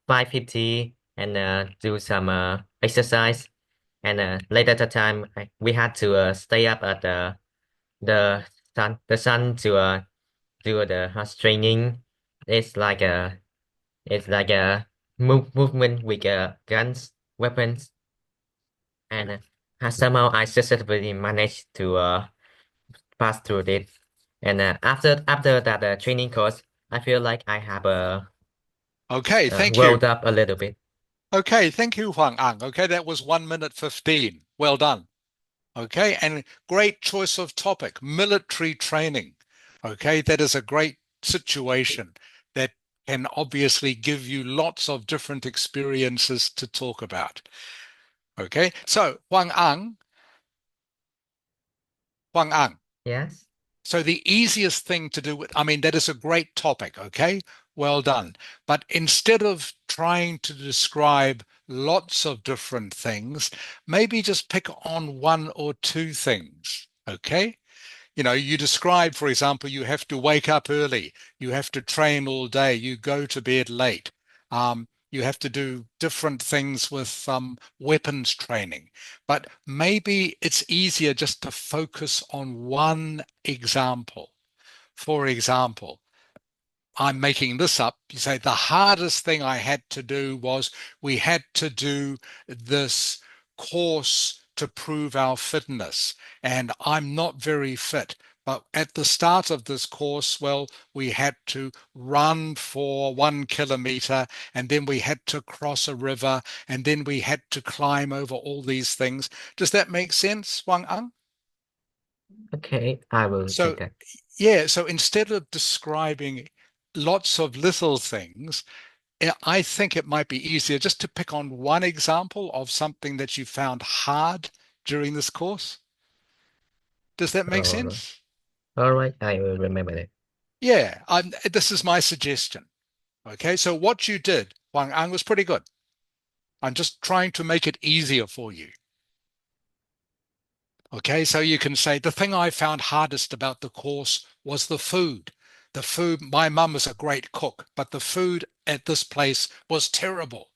5:50 and do some exercise, and later at the time we had to stay up at the sun to do the horse training. It's like a it's like a movement with guns, weapons, and somehow I successfully managed to pass through it. And after that training course, I feel like I have Okay, thank you. rolled up a little bit. Okay, thank you, Huang Ang. Okay, that was 1 minute 15. Well done. Okay, and great choice of topic, military training. Okay, that is a great situation that can obviously give you lots of different experiences to talk about. Okay, so Huang Ang. Yes. So the easiest thing to do I mean, that is a great topic, okay? Well done. But instead of trying to describe lots of different things, maybe just pick on one or two things, okay? You describe, for example, you have to wake up early, you have to train all day, you go to bed late, you have to do different things with weapons training. But maybe it's easier just to focus on one example. For example, I'm making this up. You say the hardest thing I had to do was we had to do this course to prove our fitness, and I'm not very fit. But at the start of this course, well, we had to run for 1 kilometer, and then we had to cross a river, and then we had to climb over all these things. Does that make sense, Wang Ang? Okay, I will take So, that. yeah, so instead of describing lots of little things, I think it might be easier just to pick on one example of something that you found hard during this course. Does that make All right. sense? All right, I will remember that. Yeah, this is my suggestion. Okay, so what you did, Wang Ang, was pretty good. I'm just trying to make it easier for you. Okay, so you can say the thing I found hardest about the course was the food. The food, my mum is a great cook, but the food at this place was terrible.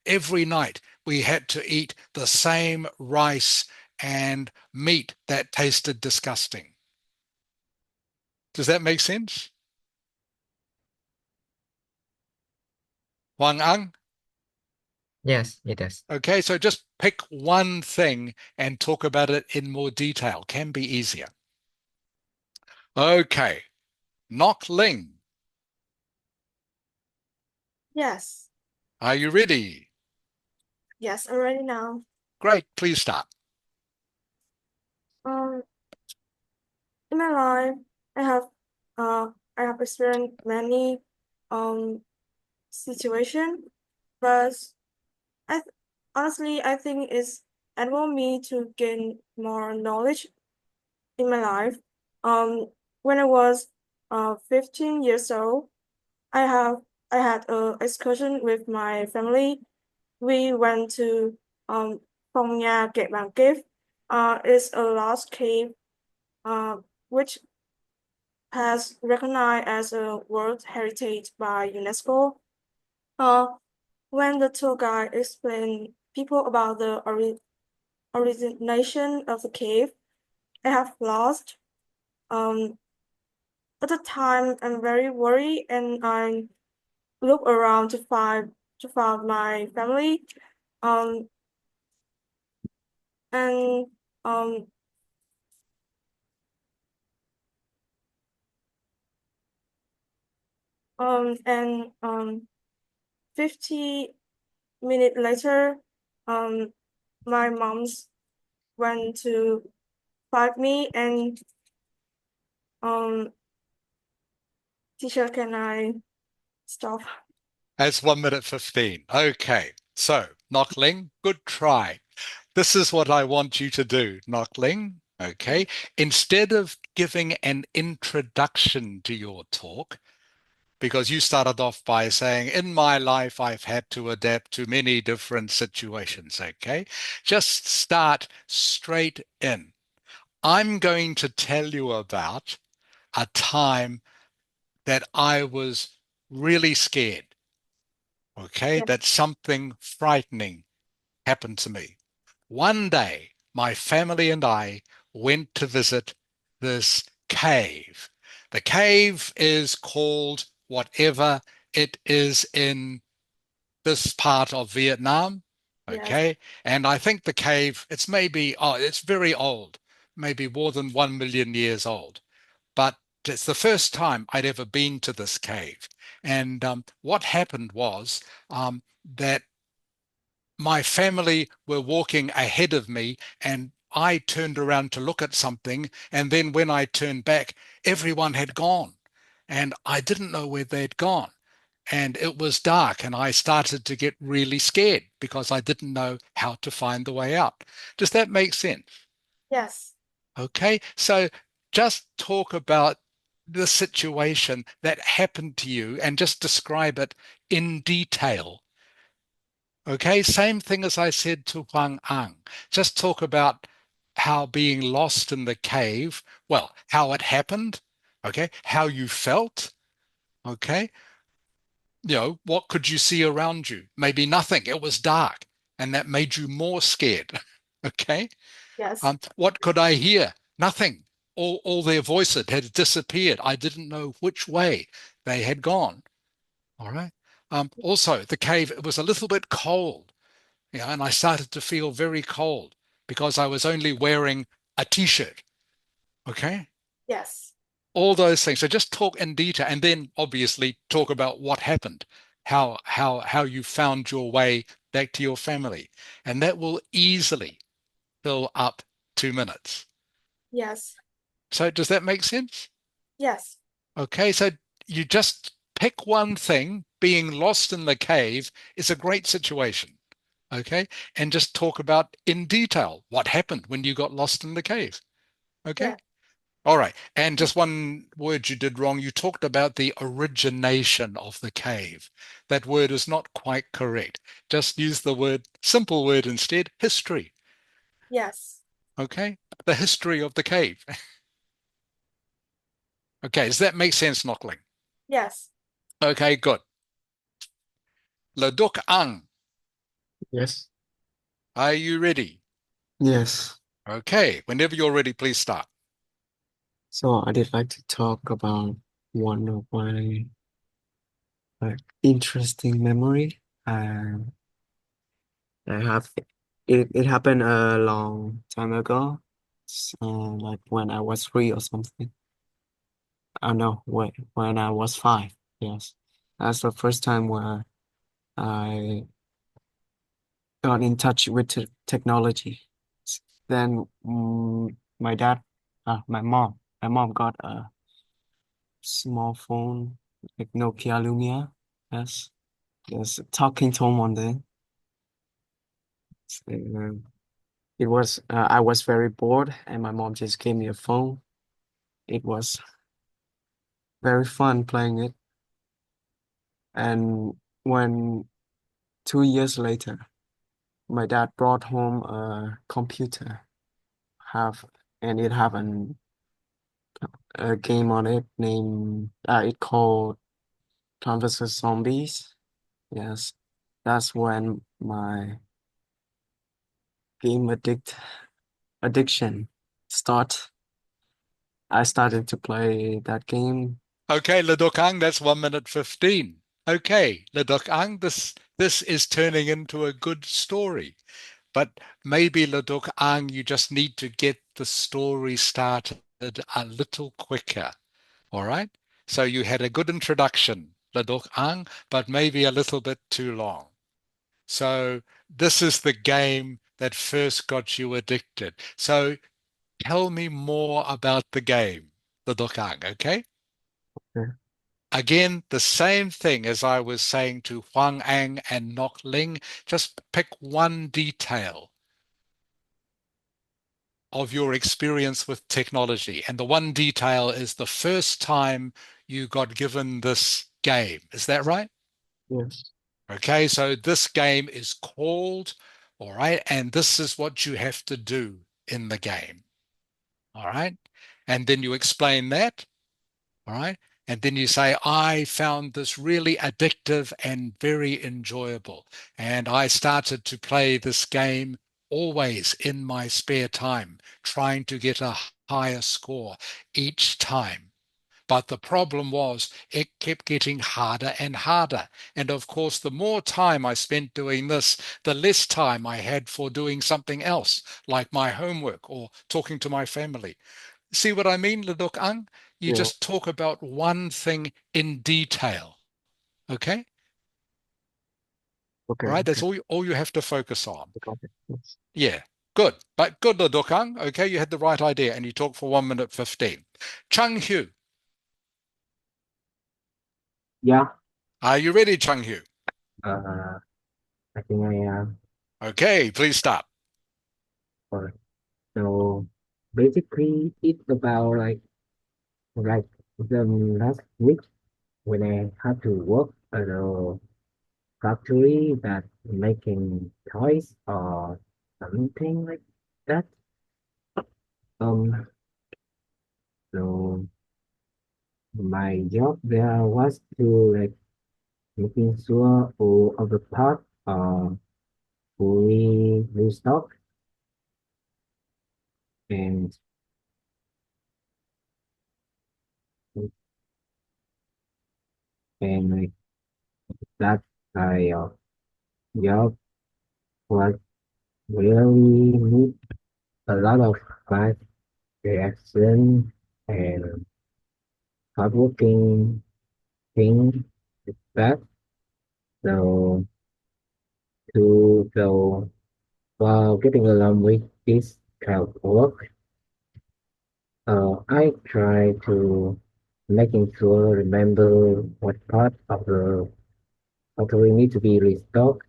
Every night we had to eat the same rice and meat that tasted disgusting. Does that make sense? Wang Ang? Yes, it does. Okay, so just pick one thing and talk about it in more detail. Can be easier. Okay, Nok Ling, Yes. are you ready? Yes, I'm ready now. Great, please start. Um, in my life, I have I have experienced many situation, but honestly I think it's enabled me to gain more knowledge in my life. When I was 15 years old, I have I had a excursion with my family. We went to Phong Nha Kệ Bàng Cave. It's a lost cave which has recognized as a World Heritage by UNESCO. Uh, when the tour guide explained people about the origination of the cave, I have lost. Um, at the time, I'm very worried, and I look around to find my family. Um, and um, and 50 minutes later, um, my mom's went to find me, and teacher, can I stop? That's 1 minute 15. Okay, so Knockling, good try. This is what I want you to do, Knockling. Okay, instead of giving an introduction to your talk, because you started off by saying, in my life, I've had to adapt to many different situations. Okay, just start straight in. I'm going to tell you about a time that I was really scared. Okay, Yeah. that something frightening happened to me. One day, my family and I went to visit this cave. The cave is called whatever it is in this part of Vietnam. Yes. Okay. And I think the cave, it's very old, maybe more than 1 million years old. But it's the first time I'd ever been to this cave. And what happened was that my family were walking ahead of me, and I turned around to look at something. And then when I turned back, everyone had gone. And I didn't know where they'd gone. And it was dark, and I started to get really scared because I didn't know how to find the way out. Does that make sense? Yes. Okay, so just talk about the situation that happened to you and just describe it in detail. Okay, same thing as I said to Huang Ang. Just talk about how being lost in the cave, well, how it happened, okay, how you felt, okay, what could you see around you? Maybe nothing. It was dark, and that made you more scared. Okay. Yes. What could I hear? Nothing. All their voices had disappeared. I didn't know which way they had gone. All right. Also, the cave, it was a little bit cold, and I started to feel very cold because I was only wearing a t-shirt. Okay. Yes. All those things. So just talk in detail, and then obviously talk about what happened, how you found your way back to your family, and that will easily fill up 2 minutes. Yes. So does that make sense? Yes. Okay, so you just pick one thing. Being lost in the cave is a great situation. Okay, and just talk about in detail what happened when you got lost in the cave. Okay. Yeah. All right. And just one word you did wrong. You talked about the origination of the cave. That word is not quite correct. Just use the simple word instead, history. Yes. Okay. The history of the cave. Okay. Does that make sense, Knockling? Yes. Okay, good. Le Duc Ang, Yes. are you ready? Yes. Okay. Whenever you're ready, please start. So I did like to talk about one of my interesting memory. I have it happened a long time ago. Like when I was 3 or something. Oh no, wait, when I was 5. Yes. That's the first time where I got in touch with technology. Then my dad, my mom got a small phone, like Nokia Lumia. Yes, yes, talking tone on there. So, I was very bored, and my mom just gave me a phone. It was very fun playing it. And when 2 years later, my dad brought home a computer, have and it have a game on it named it called Plants vs Zombies. Yes, that's when my game addiction start. I started to play that game. Okay, Le Duc Ang, that's 1 minute 15. Okay, Le Duc Ang, this is turning into a good story. But maybe Le Duc Ang, you just need to get the story started a little quicker. All right? So you had a good introduction, Le Duc Ang, but maybe a little bit too long. So this is the game that first got you addicted. So tell me more about the game, Le Duc Ang, okay? Okay. Again, the same thing as I was saying to Huang Ang and Nok Ling, just pick one detail of your experience with technology. And the one detail is the first time you got given this game. Is that right? Yes. Okay, so this game is called, all right, and this is what you have to do in the game. All right. And then you explain that. All right. And then you say, I found this really addictive and very enjoyable. And I started to play this game always in my spare time, trying to get a higher score each time. But the problem was it kept getting harder and harder. And of course, the more time I spent doing this, the less time I had for doing something else, like my homework or talking to my family. See what I mean, Ledok Ang? You Yeah. just talk about one thing in detail. Okay? Okay, All right, that's okay. all you have to focus on. Got it. Yes. Yeah, good. But good, Ledok Ang. Okay, you had the right idea and you talked for 1 minute 15. Chung Hu, Yeah. are you ready, Chung Hu? Uh, I think I am. Okay, please start. Alright. So basically, it's about like the last week when I had to work at a factory that making toys or something like that. Um, so my job there was to like making sure all of the parts are fully restocked and like that kind of job was really need a lot of fast reaction and hardworking thing like that. So so while getting along with this kind of work, I try to making sure remember what part of the factory need to be restocked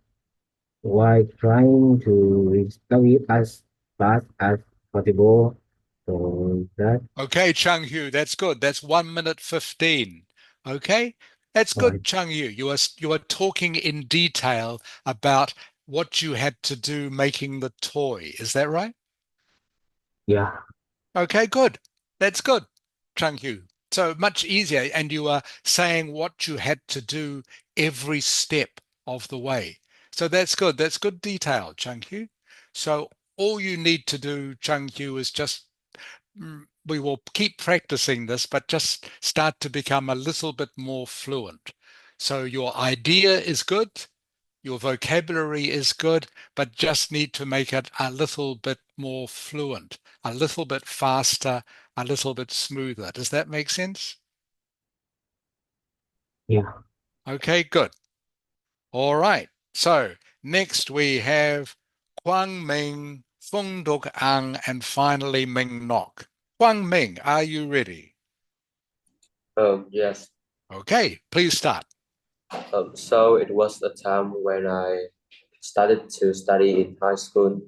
while trying to restock it as fast as possible. So that Okay, Chung Hu, that's good. That's 1 minute 15. Okay, that's was good, Chung Hu. You are talking in detail about what you had to do making the toy. Is that right? yeah. Okay, good. That's good, Chung Hu. So much easier, and you are saying what you had to do every step of the way. So that's good. That's good detail, Chung Hu. So all you need to do, Chung Hu, is just we will keep practicing this, but just start to become a little bit more fluent. So your idea is good, your vocabulary is good, but just need to make it a little bit more fluent, a little bit faster, a little bit smoother. Does that make sense? Yeah. Okay, good. All right. So next we have Quang Ming, Fung Duk Ang, and finally Ming Nok. Quang Ming, are you ready? Yes. Okay, please start. So it was a time when I started to study in high school,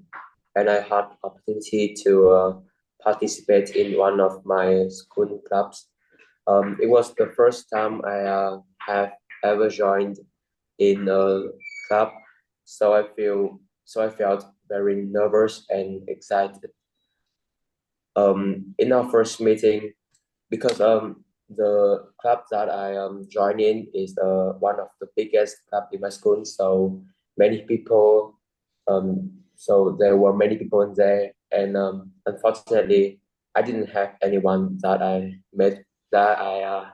and I had opportunity to participate in one of my school clubs. It was the first time I have ever joined in a club, so I felt very nervous and excited. In our first meeting, because the club that I joined in is one of the biggest club in my school. So there were many people in there, and unfortunately, I didn't have anyone that I met that I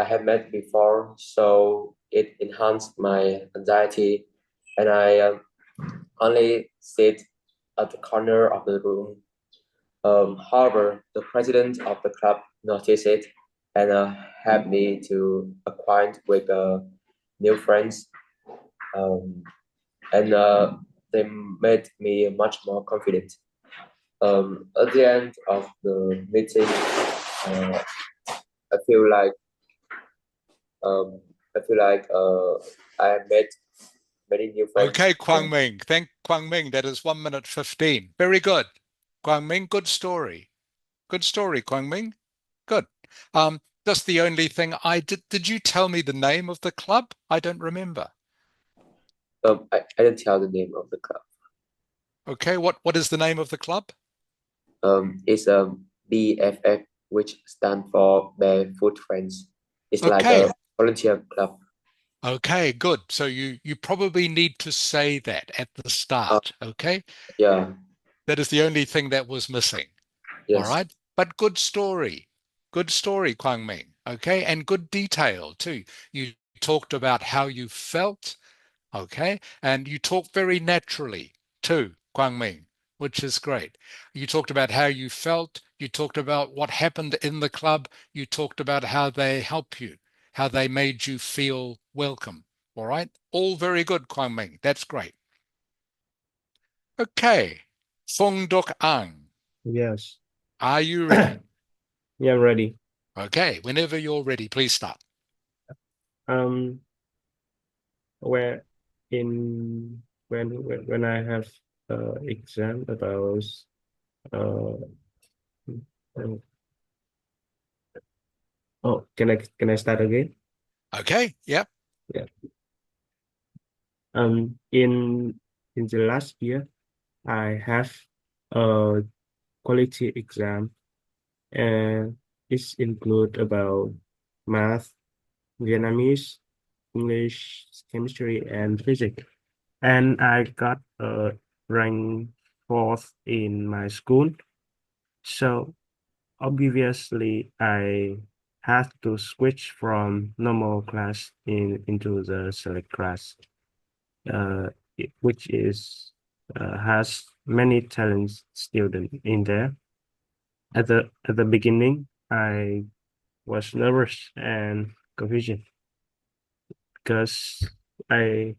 have met before. So it enhanced my anxiety, and I only sit at the corner of the room. However, the president of the club noticed it and helped me to acquaint with new friends, um, and they made me much more confident. At the end of the meeting, uh, I feel like um, I feel like I met many new friends. Okay, Quang Ming. Thank Quang Ming. That is 1 minute 15. Very good. Quang Ming, good story. Good story, Quang Ming. Good. That's the only thing I did you tell me the name of the club? I don't remember. I didn't tell the name of the club. Okay, what is the name of the club? It's BFF, which stands for Barefoot Friends. It's like Okay. a volunteer club. Okay, good. So you probably need to say that at the Uh, start, okay? yeah, That is the only thing that was missing. All yes. right. But good story. Good story, Kwang Ming. Okay, and good detail too. You talked about how you felt. Okay, and you talk very naturally too, Kwang Ming, which is great. You talked about how you felt. You talked about what happened in the club. You talked about how they help you, how they made you feel welcome. All right, all very good, Kwang Ming. That's great. Okay, Fong Duk Ang, Yes. are you ready? Yeah, ready. Okay, whenever you're ready, please start. Um, where in when I have exam about uh um, oh, can I start again? Okay, yep. Yeah. In the last year, I have a quality exam, and it's include about math, Vietnamese, English, chemistry, and physics. And I got a rank fourth in my school. So obviously, I had to switch from normal class into the select class, which is has many talented students in there. At the beginning, I was nervous and confused because I,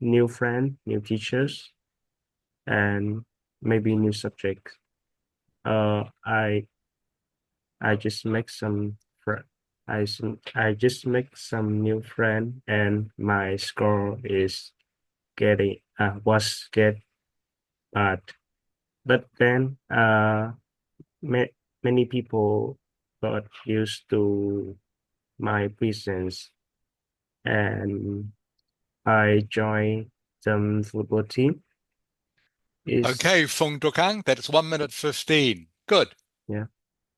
new friend, new teachers, and maybe new subject. I just make some friend. I just make some new friend, and my score is getting was get bad. But then ma many people got used to my presence, and I joined the football team. Okay, Is Fung Dukang, that's 1 minute 15. Good. Yeah,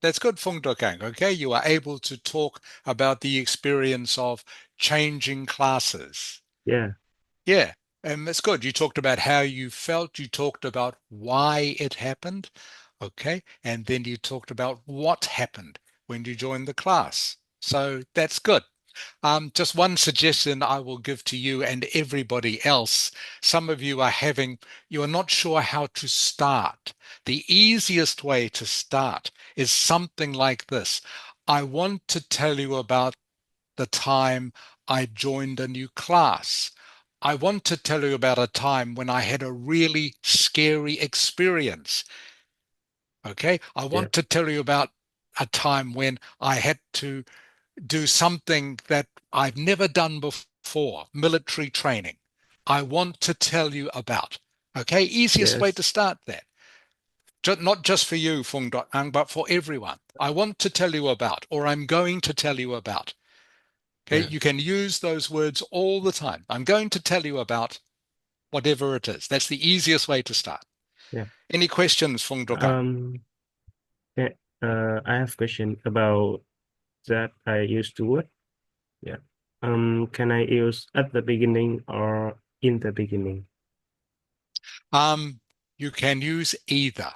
That's good, Fung Dukang. Okay, you are able to talk about the experience of changing classes. yeah, Yeah, it's good. You talked about how you felt. You talked about why it happened. Okay, and then you talked about what happened when you joined the class. So that's good. Just one suggestion I will give to you and everybody else. Some of you you are not sure how to start. The easiest way to start is something like this. I want to tell you about the time I joined a new class. I want to tell you about a time when I had a really scary experience. Okay. I yeah, want to tell you about a time when I had to do something that I've never done before, military training. I want to tell you about. Okay, easiest way to yes, start that. Not just for you, Fung Dot Ang, but for everyone. I want to tell you about, or I'm going to tell you about. Okay, yeah, you can use those words all the time. I'm going to tell you about whatever it is. That's the easiest way to start. yeah. Any questions, Fung Dok Ang? Um, yeah, I have question about that I used to work. Yeah. Can I use at the beginning or in the beginning? You can use either.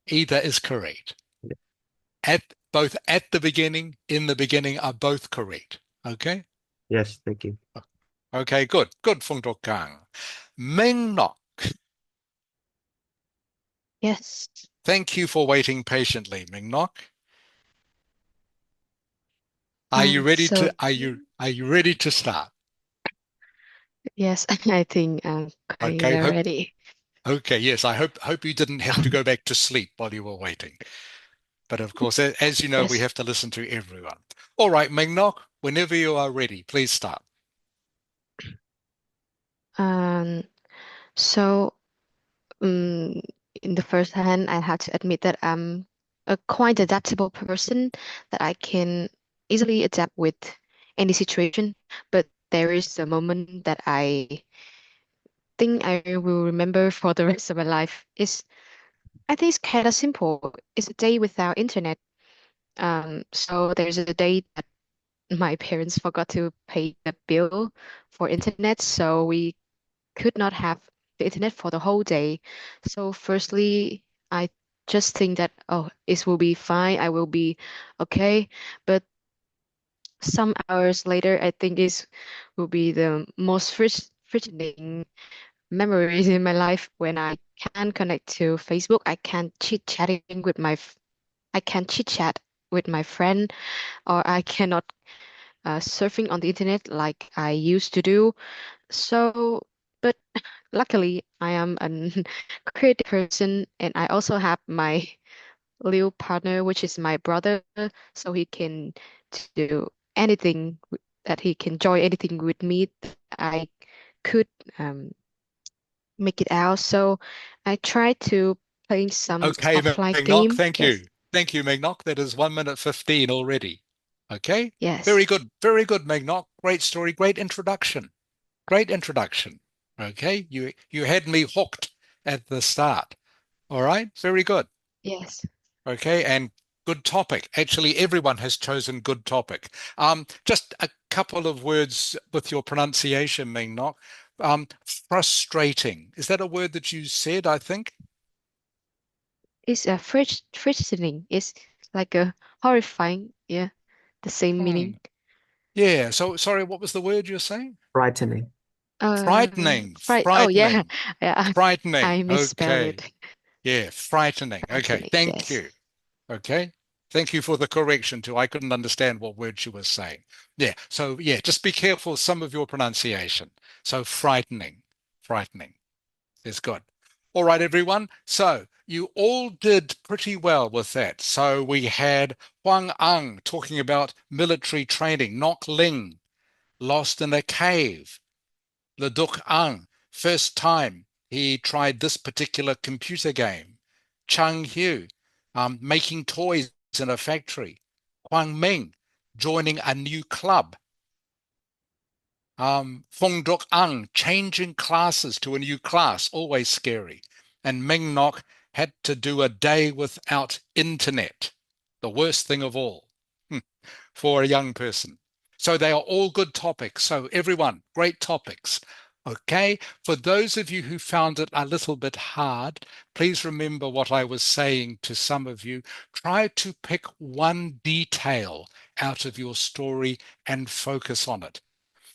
Either is correct. Yeah. Both at the beginning, in the beginning are both correct. Okay? Yes, thank you. Okay, good. Good, Fung Dok Ang. Ming Nok, Yes. thank you for waiting patiently, Ming Nok. Are you ready So to are you ready to start? yes, I think I'm kind Okay, of ready. okay, yes, I hope you didn't have to go back to sleep while you were waiting. But of course, as you know, we Yes. have to listen to everyone. All right, Ming Nok, whenever you are ready, please start. Um, so um, in the first hand, I have to admit that I'm a quite adaptable person that I can easily adapt with any situation. But there is a moment that I think I will remember for the rest of my life. I think it's kind of simple. It's a day without internet. So there's a day that my parents forgot to pay the bill for internet, so we could not have the internet for the whole day. So firstly, I just think that, oh, it will be fine, I will be okay. But some hours later, I think this will be the most frustrating memories in my life when I can't connect to Facebook. I can't chit chat with my friend, or I cannot surfing on the internet like I used to do. So, but luckily, I am a creative person, and I also have my little partner, which is my brother, so he can do anything that he can join anything with me that I could um, make it out. So I try to play some Okay, offline Megnock, game. thank Yes, you. Thank you, Megnock. That is 1 minute 15 already. Okay, yes, very good. Very good, Megnock. Great story, great introduction. Great introduction. Okay, you had me hooked at the start. All right, very good. yes. Okay, and good topic. Actually, everyone has chosen good topic. Just a couple of words with your pronunciation, Megnock. Frustrating. Is that a word that you said, I think? It's a frightening. It's like a horrifying. Yeah, the same Hmm. meaning. Yeah, so sorry, what was the word you're saying? Frightening. Frightening, Oh yeah, frightening, yeah. frightening. I misspelled Okay. it. Yeah, frightening. Okay, Frightening. thank Yes. you. Okay. Thank you for the correction too. I couldn't understand what word she was saying. Yeah. So yeah, just be careful some of your pronunciation. So frightening, frightening is good. All right, everyone. So you all did pretty well with that. So we had Huang Ang talking about military training, Nok Ling, lost in a cave. Leduk Ang, first time he tried this particular computer game. Chang Hu, making toys in a factory. Huang Ming, joining a new club. Fong Duk Ang, changing classes to a new class, always scary. And Ming Nok had to do a day without internet, the worst thing of all. For a young person. So they are all good topics. So everyone, great topics. Okay. For those of you who found it a little bit hard, please remember what I was saying to some of you. Try to pick one detail out of your story and focus on it.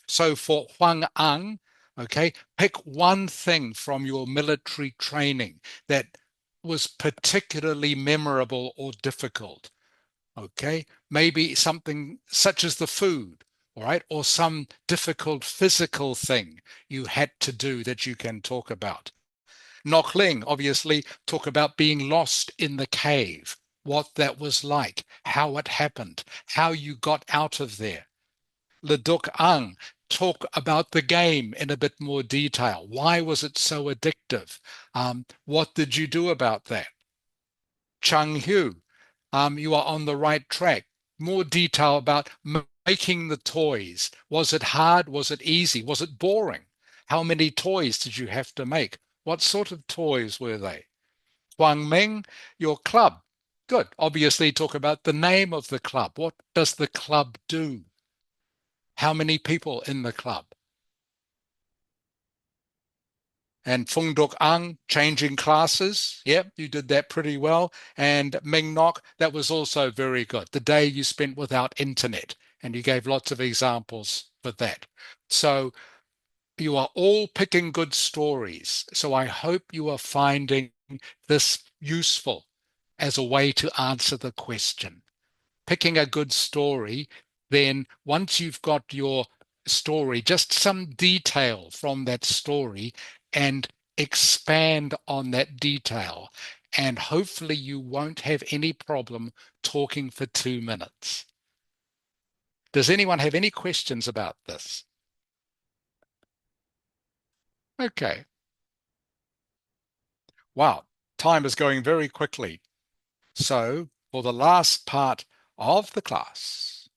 So for Huang Ang, okay, pick one thing from your military training that was particularly memorable or difficult. Okay, maybe something such as the food, all right, or some difficult physical thing you had to do that you can talk about. Nockling, obviously, talk about being lost in the cave, what that was like, how it happened, how you got out of there. Leduk Ang, talk about the game in a bit more detail. Why was it so addictive? What did you do about that? Chang Hu, you are on the right track. More detail about making the toys. Was it hard? Was it easy? Was it boring? How many toys did you have to make? What sort of toys were they? Huang Ming, your club. Good. Obviously, talk about the name of the club. What does the club do? How many people in the club? And Fung Duk Ang changing classes. Yep, you did that pretty well. And Ming Nok, that was also very good. The day you spent without internet. And you gave lots of examples for that. So you are all picking good stories. So I hope you are finding this useful as a way to answer the question. Picking a good story, then once you've got your story, just some detail from that story and expand on that detail. And hopefully you won't have any problem talking for 2 minutes. Does anyone have any questions about this? Okay. Wow, time is going very quickly. So for the last part of the class,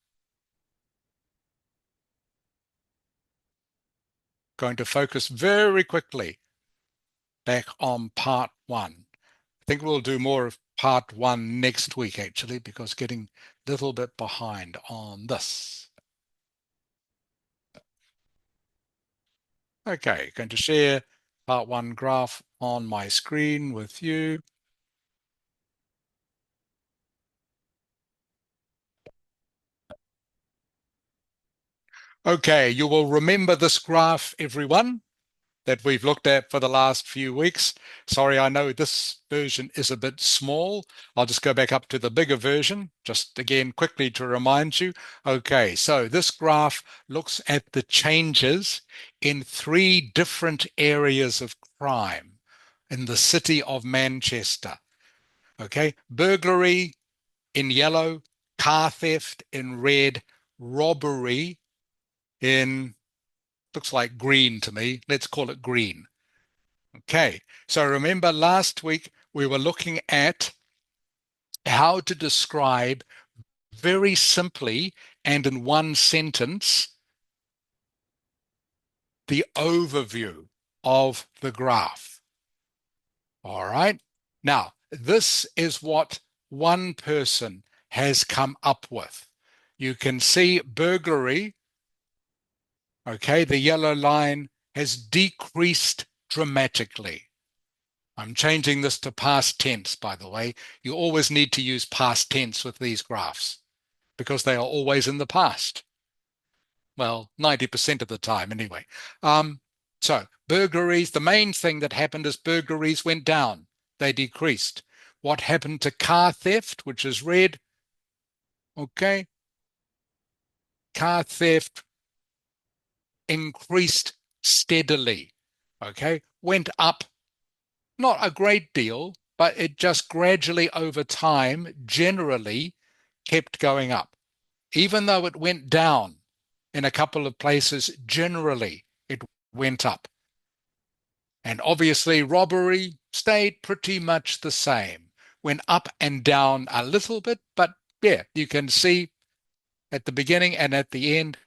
going to focus very quickly back on part one. I think we'll do more of part one next week, actually, because getting a little bit behind on this. Okay, going to share part one graph on my screen with you. Okay, you will remember this graph, everyone, that we've looked at for the last few weeks. Sorry, I know this version is a bit small. I'll just go back up to the bigger version, just again quickly to remind you. Okay, so this graph looks at the changes in 3 different areas of crime in the city of Manchester. Okay, burglary in yellow, car theft in red, robbery in, looks like green to me. Let's call it green. Okay, so remember last week we were looking at how to describe very simply and in one sentence the overview of the graph. All right, now this is what one person has come up with. You can see burglary, okay, the yellow line has decreased dramatically. I'm changing this to past tense, by the way. You always need to use past tense with these graphs because they are always in the past. Well, 90% of the time anyway. So burglaries, the main thing that happened is burglaries went down. They decreased. What happened to car theft, which is red? Okay. Car theft increased steadily. Okay. Went up, not a great deal, but it just gradually over time, generally kept going up. Even though it went down in a couple of places, generally it went up. And obviously robbery stayed pretty much the same. Went up and down a little bit, but yeah, you can see at the beginning and at the end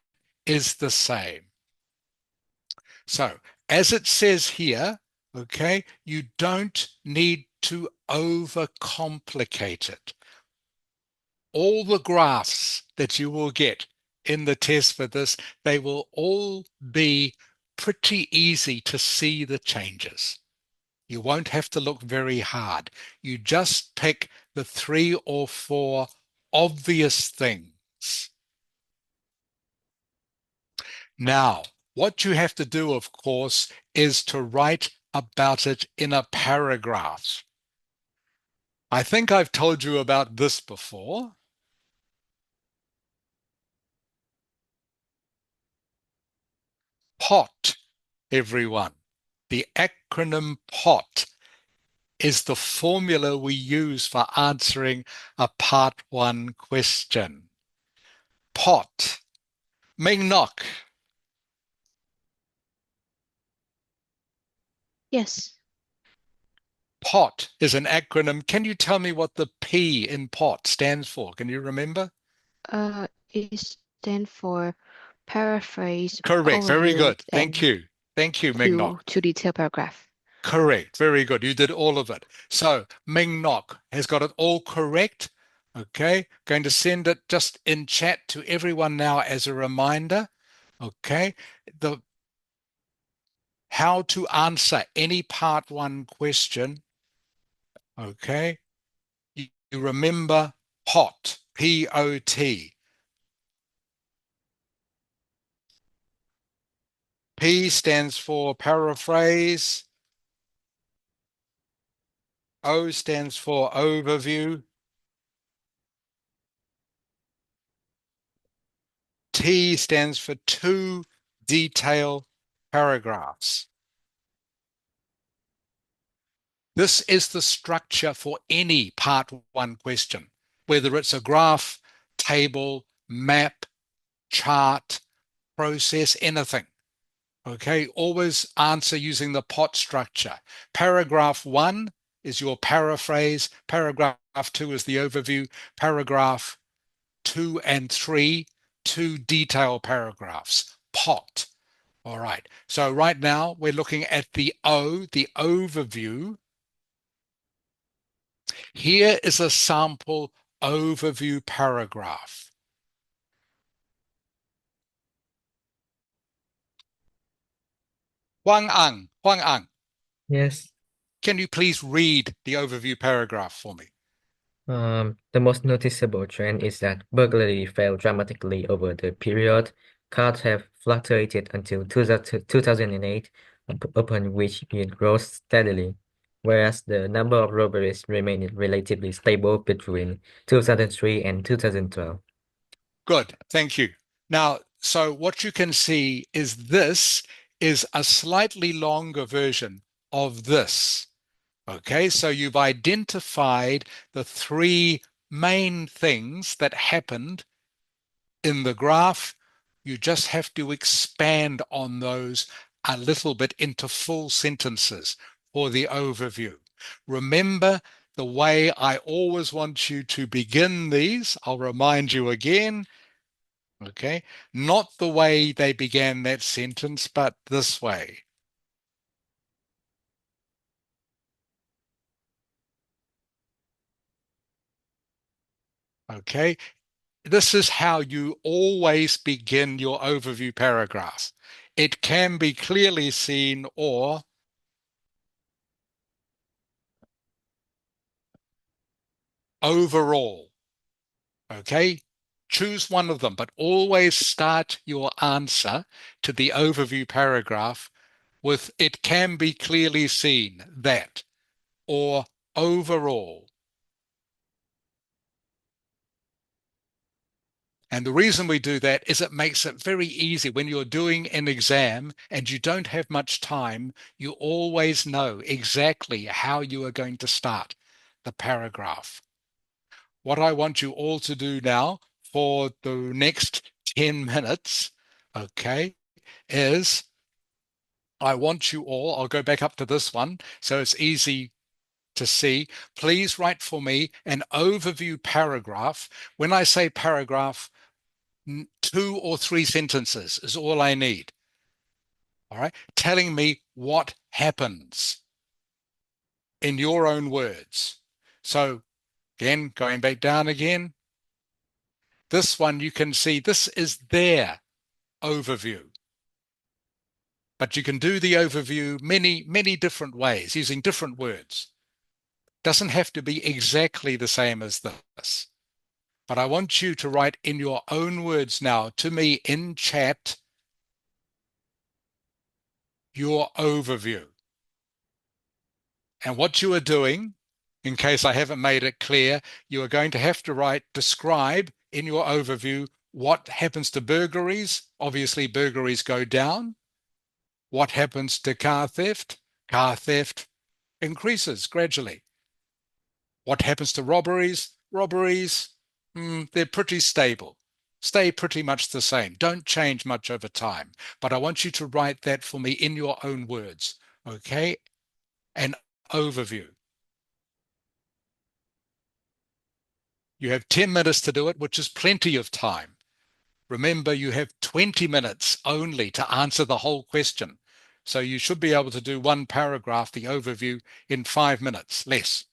is the same. So as it says here, okay, you don't need to overcomplicate it. All the graphs that you will get in the test for this, they will all be pretty easy to see the changes. You won't have to look very hard. You just pick the 3 or 4 obvious things. Now, what you have to do, of course, is to write about it in a paragraph. I think I've told you about this before. POT, everyone. The acronym POT is the formula we use for answering a Part 1 question. POT. Ming Nok. Yes. POT is an acronym. Can you tell me what the P in POT stands for? Can you remember? It stands for paraphrase, Correct. Very overview, good. Thank and you. Thank you, Ming Nok. to detail paragraph. Correct. Very good. You did all of it. So Ming Nok has got it all correct. Okay. Going to send it just in chat to everyone now as a reminder. Okay. How to answer any Part 1 question. Okay. You remember POT, P-O-T. P stands for paraphrase. O stands for overview. T stands for to detail paragraphs. This is the structure for any Part 1 question, whether it's a graph, table, map, chart, process, anything. Okay, always answer using the POT structure. Paragraph 1 is your paraphrase. Paragraph 2 is the overview. Paragraph 2 and 3, 2 detail paragraphs. POT. All right. So right now we're looking at the O, the overview. Here is a sample overview paragraph. Huang Ang, Yes. can you please read the overview paragraph for me? The most noticeable trend is that burglary fell dramatically over the period. cars have fluctuated until 2008, upon which it rose steadily, whereas the number of robberies remained relatively stable between 2003 and 2012. Good, thank you. Now, so what you can see is this is a slightly longer version of this. Okay, so you've identified the three main things that happened in the graph. You just have to expand on those a little bit into full sentences for the overview. Remember the way I always want you to begin these. I'll remind you again. Okay, not the way they began that sentence, but this way. Okay, this is how you always begin your overview paragraph. It can be clearly seen or overall. Okay, choose one of them, but always start your answer to the overview paragraph with it can be clearly seen that or overall. And the reason we do that is it makes it very easy when you're doing an exam and you don't have much time, you always know exactly how you are going to start the paragraph. What I want you all to do now for the next 10 minutes, okay, is I want you all, I'll go back up to this one so it's easy to see. Please write for me an overview paragraph. When I say paragraph, 2 or 3 sentences is all I need. All right, telling me what happens in your own words. So again, going back down again, this one you can see this is their overview. But you can do the overview many different ways using different words. Doesn't have to be exactly the same as this. But I want you to write in your own words now to me in chat your overview. And what you are doing, in case I haven't made it clear, you are going to have to write, describe in your overview what happens to burglaries. Obviously, burglaries go down. What happens to car theft? Car theft increases gradually. What happens to robberies? Robberies, they're pretty stable. Stay pretty much the same. Don't change much over time. But I want you to write that for me in your own words, okay? An overview. You have 10 minutes to do it, which is plenty of time. Remember, you have 20 minutes only to answer the whole question. So you should be able to do one paragraph, the overview, in 5 minutes, less.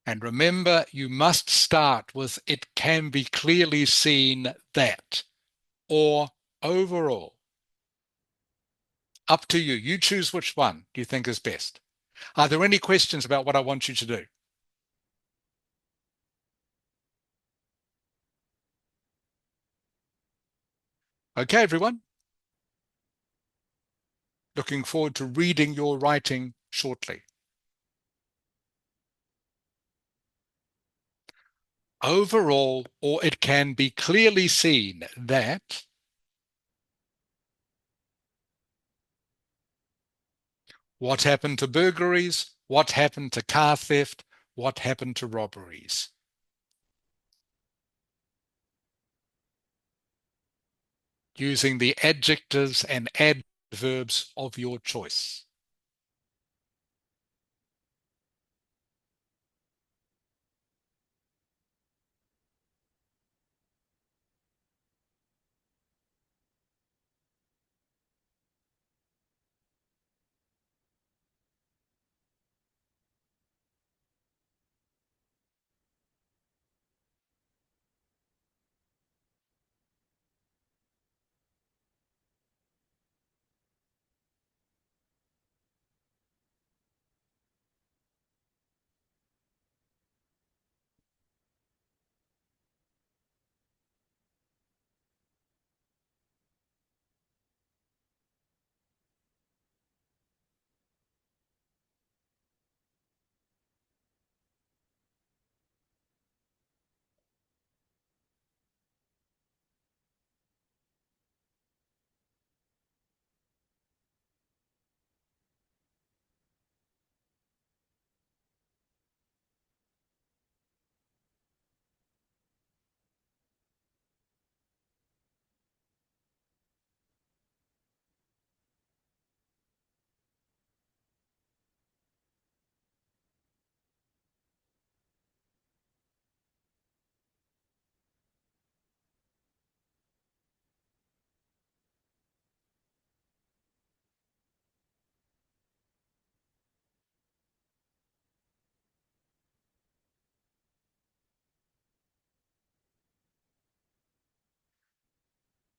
And remember, you must start with it can be clearly seen that, or overall. Up to you. You choose which one you think is best. Are there any questions about what I want you to do? Okay, everyone. Looking forward to reading your writing shortly. Overall, or it can be clearly seen that what happened to burglaries, what happened to car theft, what happened to robberies. Using the adjectives and adverbs of your choice.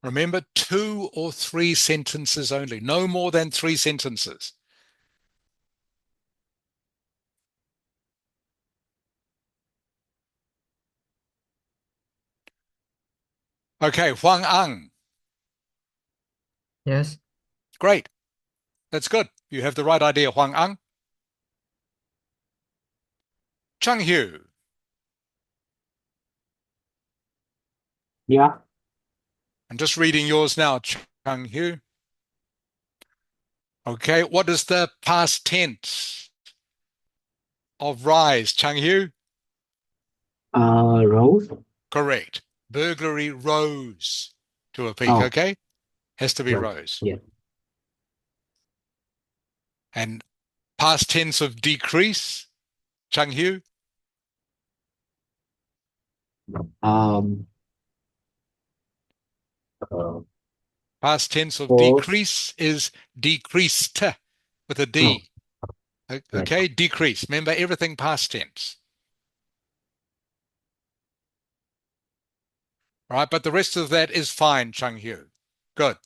Remember, 2 or 3 sentences only, no more than 3 sentences. Okay, Huang Ang. Yes. Great. That's good. You have the right idea, Huang Ang. Chang Hu. Yeah. I'm just reading yours now, Chang Hu. Okay, what is the past tense of rise, Chang Hu? Rose. Correct. Burglary rose to a peak, Oh, okay? Has to be right. rose. Yeah. And past tense of decrease, Chang Hu? Um. Uh, Past tense of Pause. decrease is decreased with a Oh, D. right. Okay, decrease. Remember everything past tense. Right, but the rest of that is fine, Chang Hu. Good.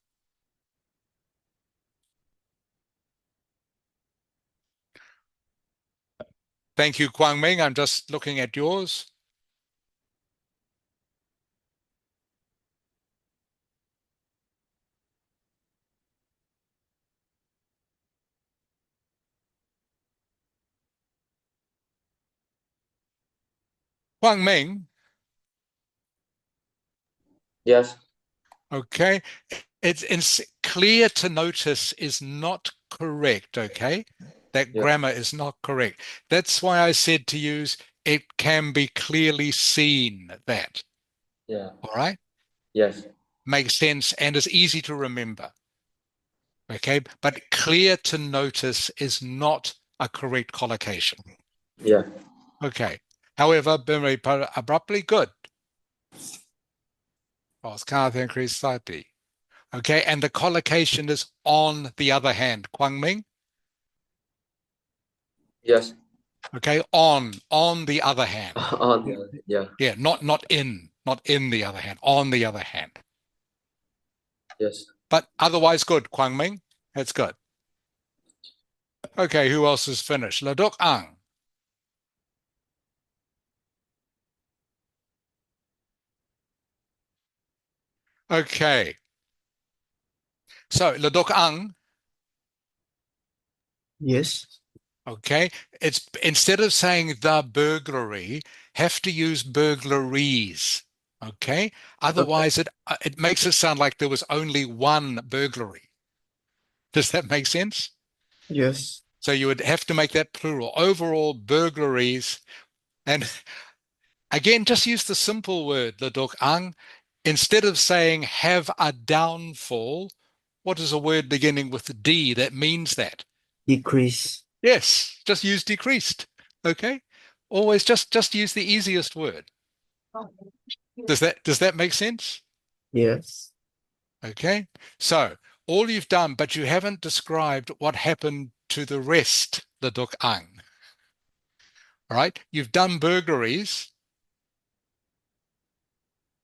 Thank you, Kwang Ming. I'm just looking at yours. Kwang Ming, Yes. okay. It's clear to notice is not correct, okay? That Yeah. grammar is not correct. That's why I said to use it can be clearly seen that. Yeah. All right? Yes. Makes sense and is easy to remember. Okay, but clear to notice is not a correct collocation. Yeah. Okay. However, very abruptly good. False can't increase slightly. Okay, and the collocation is on the other hand. Kwang Ming? Yes. Okay, on the other hand. On the yeah. Yeah, not not in the other hand, on the other hand. Yes. But otherwise good, Kwang Ming. That's good. Okay, who else is finished? Ladok Ang. Okay. So Ladok Ang, Yes. okay, it's instead of saying the burglary, have to use burglaries. Okay. Okay. Otherwise it makes it sound like there was only one burglary. Does that make sense? Yes. So you would have to make that plural. Overall burglaries. And again, just use the simple word, ladok ang. Instead of saying have a downfall, what is a word beginning with D that means that? Decrease. Yes, just use decreased. Okay? Always just use the easiest word. Does that make sense? Yes. Okay? So all you've done, but you haven't described what happened to the rest, ladok ang. All right? You've done burglaries.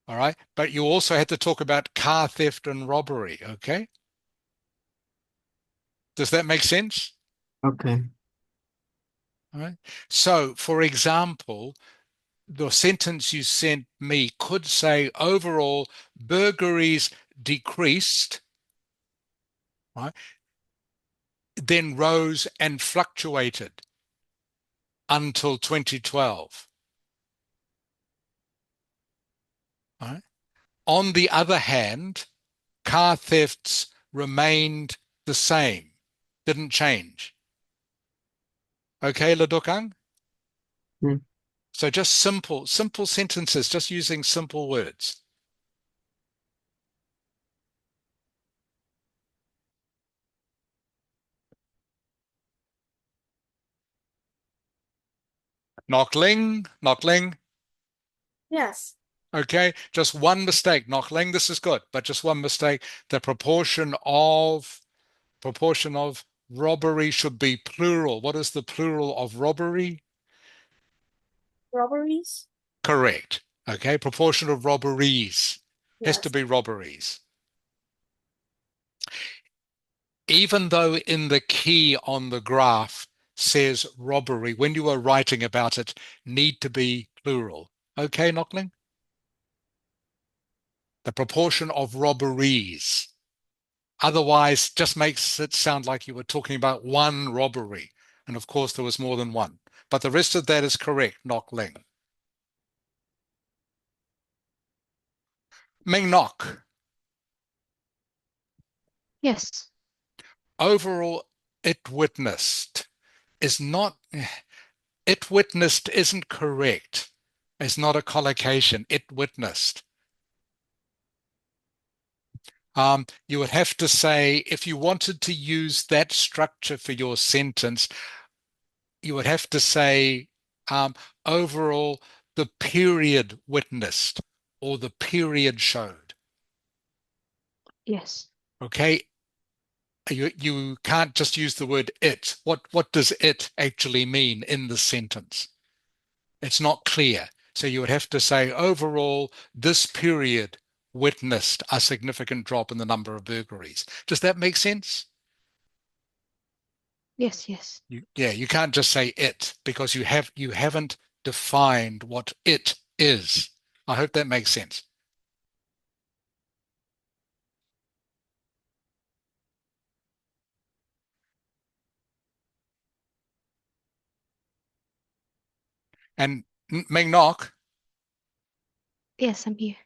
All right. But you also had to talk about car theft and robbery. Okay. Does that make sense? Okay. All right. So, for example, the sentence you sent me could say overall burglaries decreased, right? Then rose and fluctuated until 2012. Right? On the other hand, car thefts remained the same, didn't change. Okay, Ladokang? Hmm. So just simple sentences, just using simple words. Knockling. Yes. Okay, just one mistake. Knockling, this is good, but just one mistake. The proportion of robbery should be plural. What is the plural of robbery? Robberies. Correct. Okay, proportion of robberies has to Yes. be robberies. Even though in the key on the graph says robbery, when you are writing about it, need to be plural. Okay, Knockling? The proportion of robberies. Otherwise, just makes it sound like you were talking about one robbery. And of course, there was more than one. But the rest of that is correct, Knockling. Ming Nok. Yes. Overall, it witnessed is not, it witnessed isn't correct. It's not a collocation. It witnessed. You would have to say, if you wanted to use that structure for your sentence, you would have to say, overall, the period witnessed or the period showed. Yes. Okay? You can't just use the word it. What does it actually mean in the sentence? It's not clear. So you would have to say, overall, this period witnessed a significant drop in the number of burglaries. Does that make sense? Yes, yes. Yeah, you can't just say it because you haven't defined what it is. I hope that makes sense. And Ming Nok, Yes, I'm here.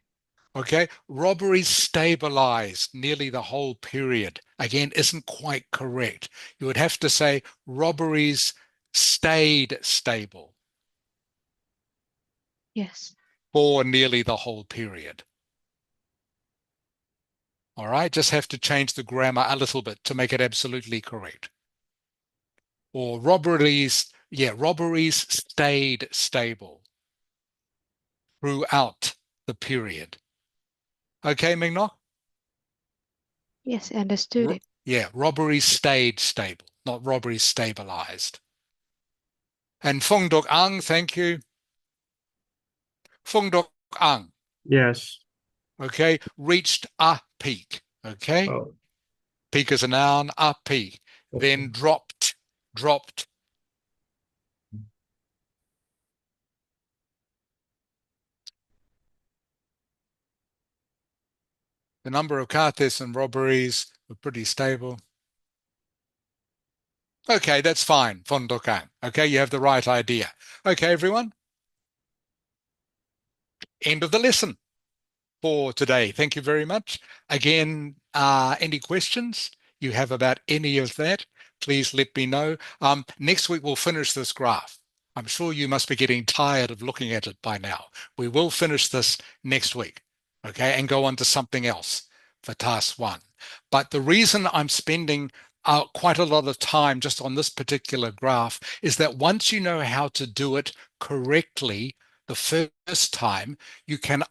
okay, robberies stabilized nearly the whole period. Again, isn't quite correct. You would have to say robberies stayed stable Yes. for nearly the whole period. All right, just have to change the grammar a little bit to make it absolutely correct. Or robberies stayed stable throughout the period. Okay, Ming Nok? Yes, I understood it. Yeah, robberies stayed stable, not robberies stabilized. And Fong Dok Ang, thank you. Fong Dok Ang, Yes. okay, reached a peak. Okay, Oh, peak is a noun, a peak. okay. Then dropped. The number of car thefts and robberies were pretty stable. Okay, that's fine, Fong Dok Ang. Okay, you have the right idea. Okay, everyone. End of the lesson for today. Thank you very much. Again, any questions you have about any of that, please let me know. Next week, we'll finish this graph. I'm sure you must be getting tired of looking at it by now. We will finish this next week, okay, and go on to something else for task 1. But the reason I'm spending quite a lot of time just on this particular graph is that once you know how to do it correctly the first time, you can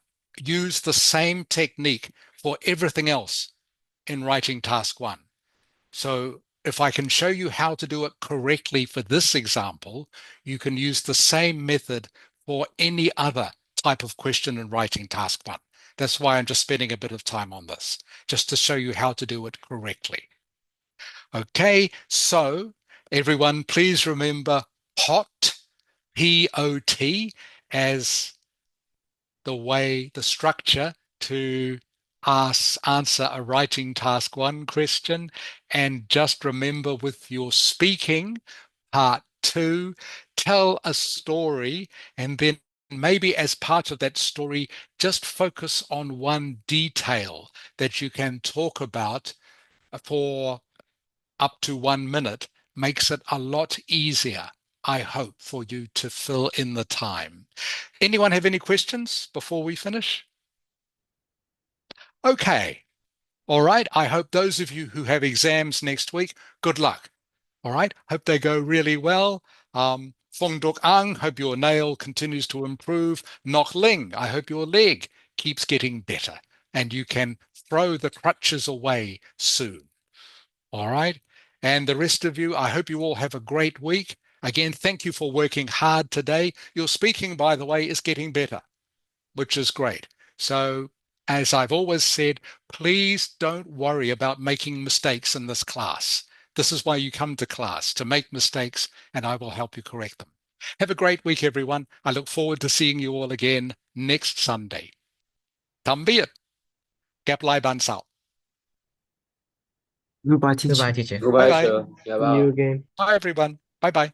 use the same technique for everything else in writing task 1. So if I can show you how to do it correctly for this example, you can use the same method for any other type of question in writing task 1. That's why I'm just spending a bit of time on this, just to show you how to do it correctly. Okay, so everyone, please remember POT, P-O-T, as the structure to answer a writing task 1 question. And just remember with your speaking, part 2, tell a story, and then maybe as part of that story, just focus on one detail that you can talk about for up to 1 minute. Makes it a lot easier, I hope, for you to fill in the time. Anyone have any questions before we finish? Okay. All right. I hope those of you who have exams next week, good luck. All right. Hope they go really well. Fong Duk Ang, hope your nail continues to improve. Nok Ling, I hope your leg keeps getting better and you can throw the crutches away soon. All right. And the rest of you, I hope you all have a great week. Again, thank you for working hard today. Your speaking, by the way, is getting better, which is great. So As I've always said, please don't worry about making mistakes in this class. This is why you come to class, to make mistakes, and I will help you correct them. Have a great week, everyone. I look forward to seeing you all again next Sunday. Tạm biệt. Gặp lại bạn sau. Goodbye, teacher. Goodbye, teacher. Goodbye, Bye-bye. sir. Yeah, See you bye. again. Bye, everyone. Bye-bye.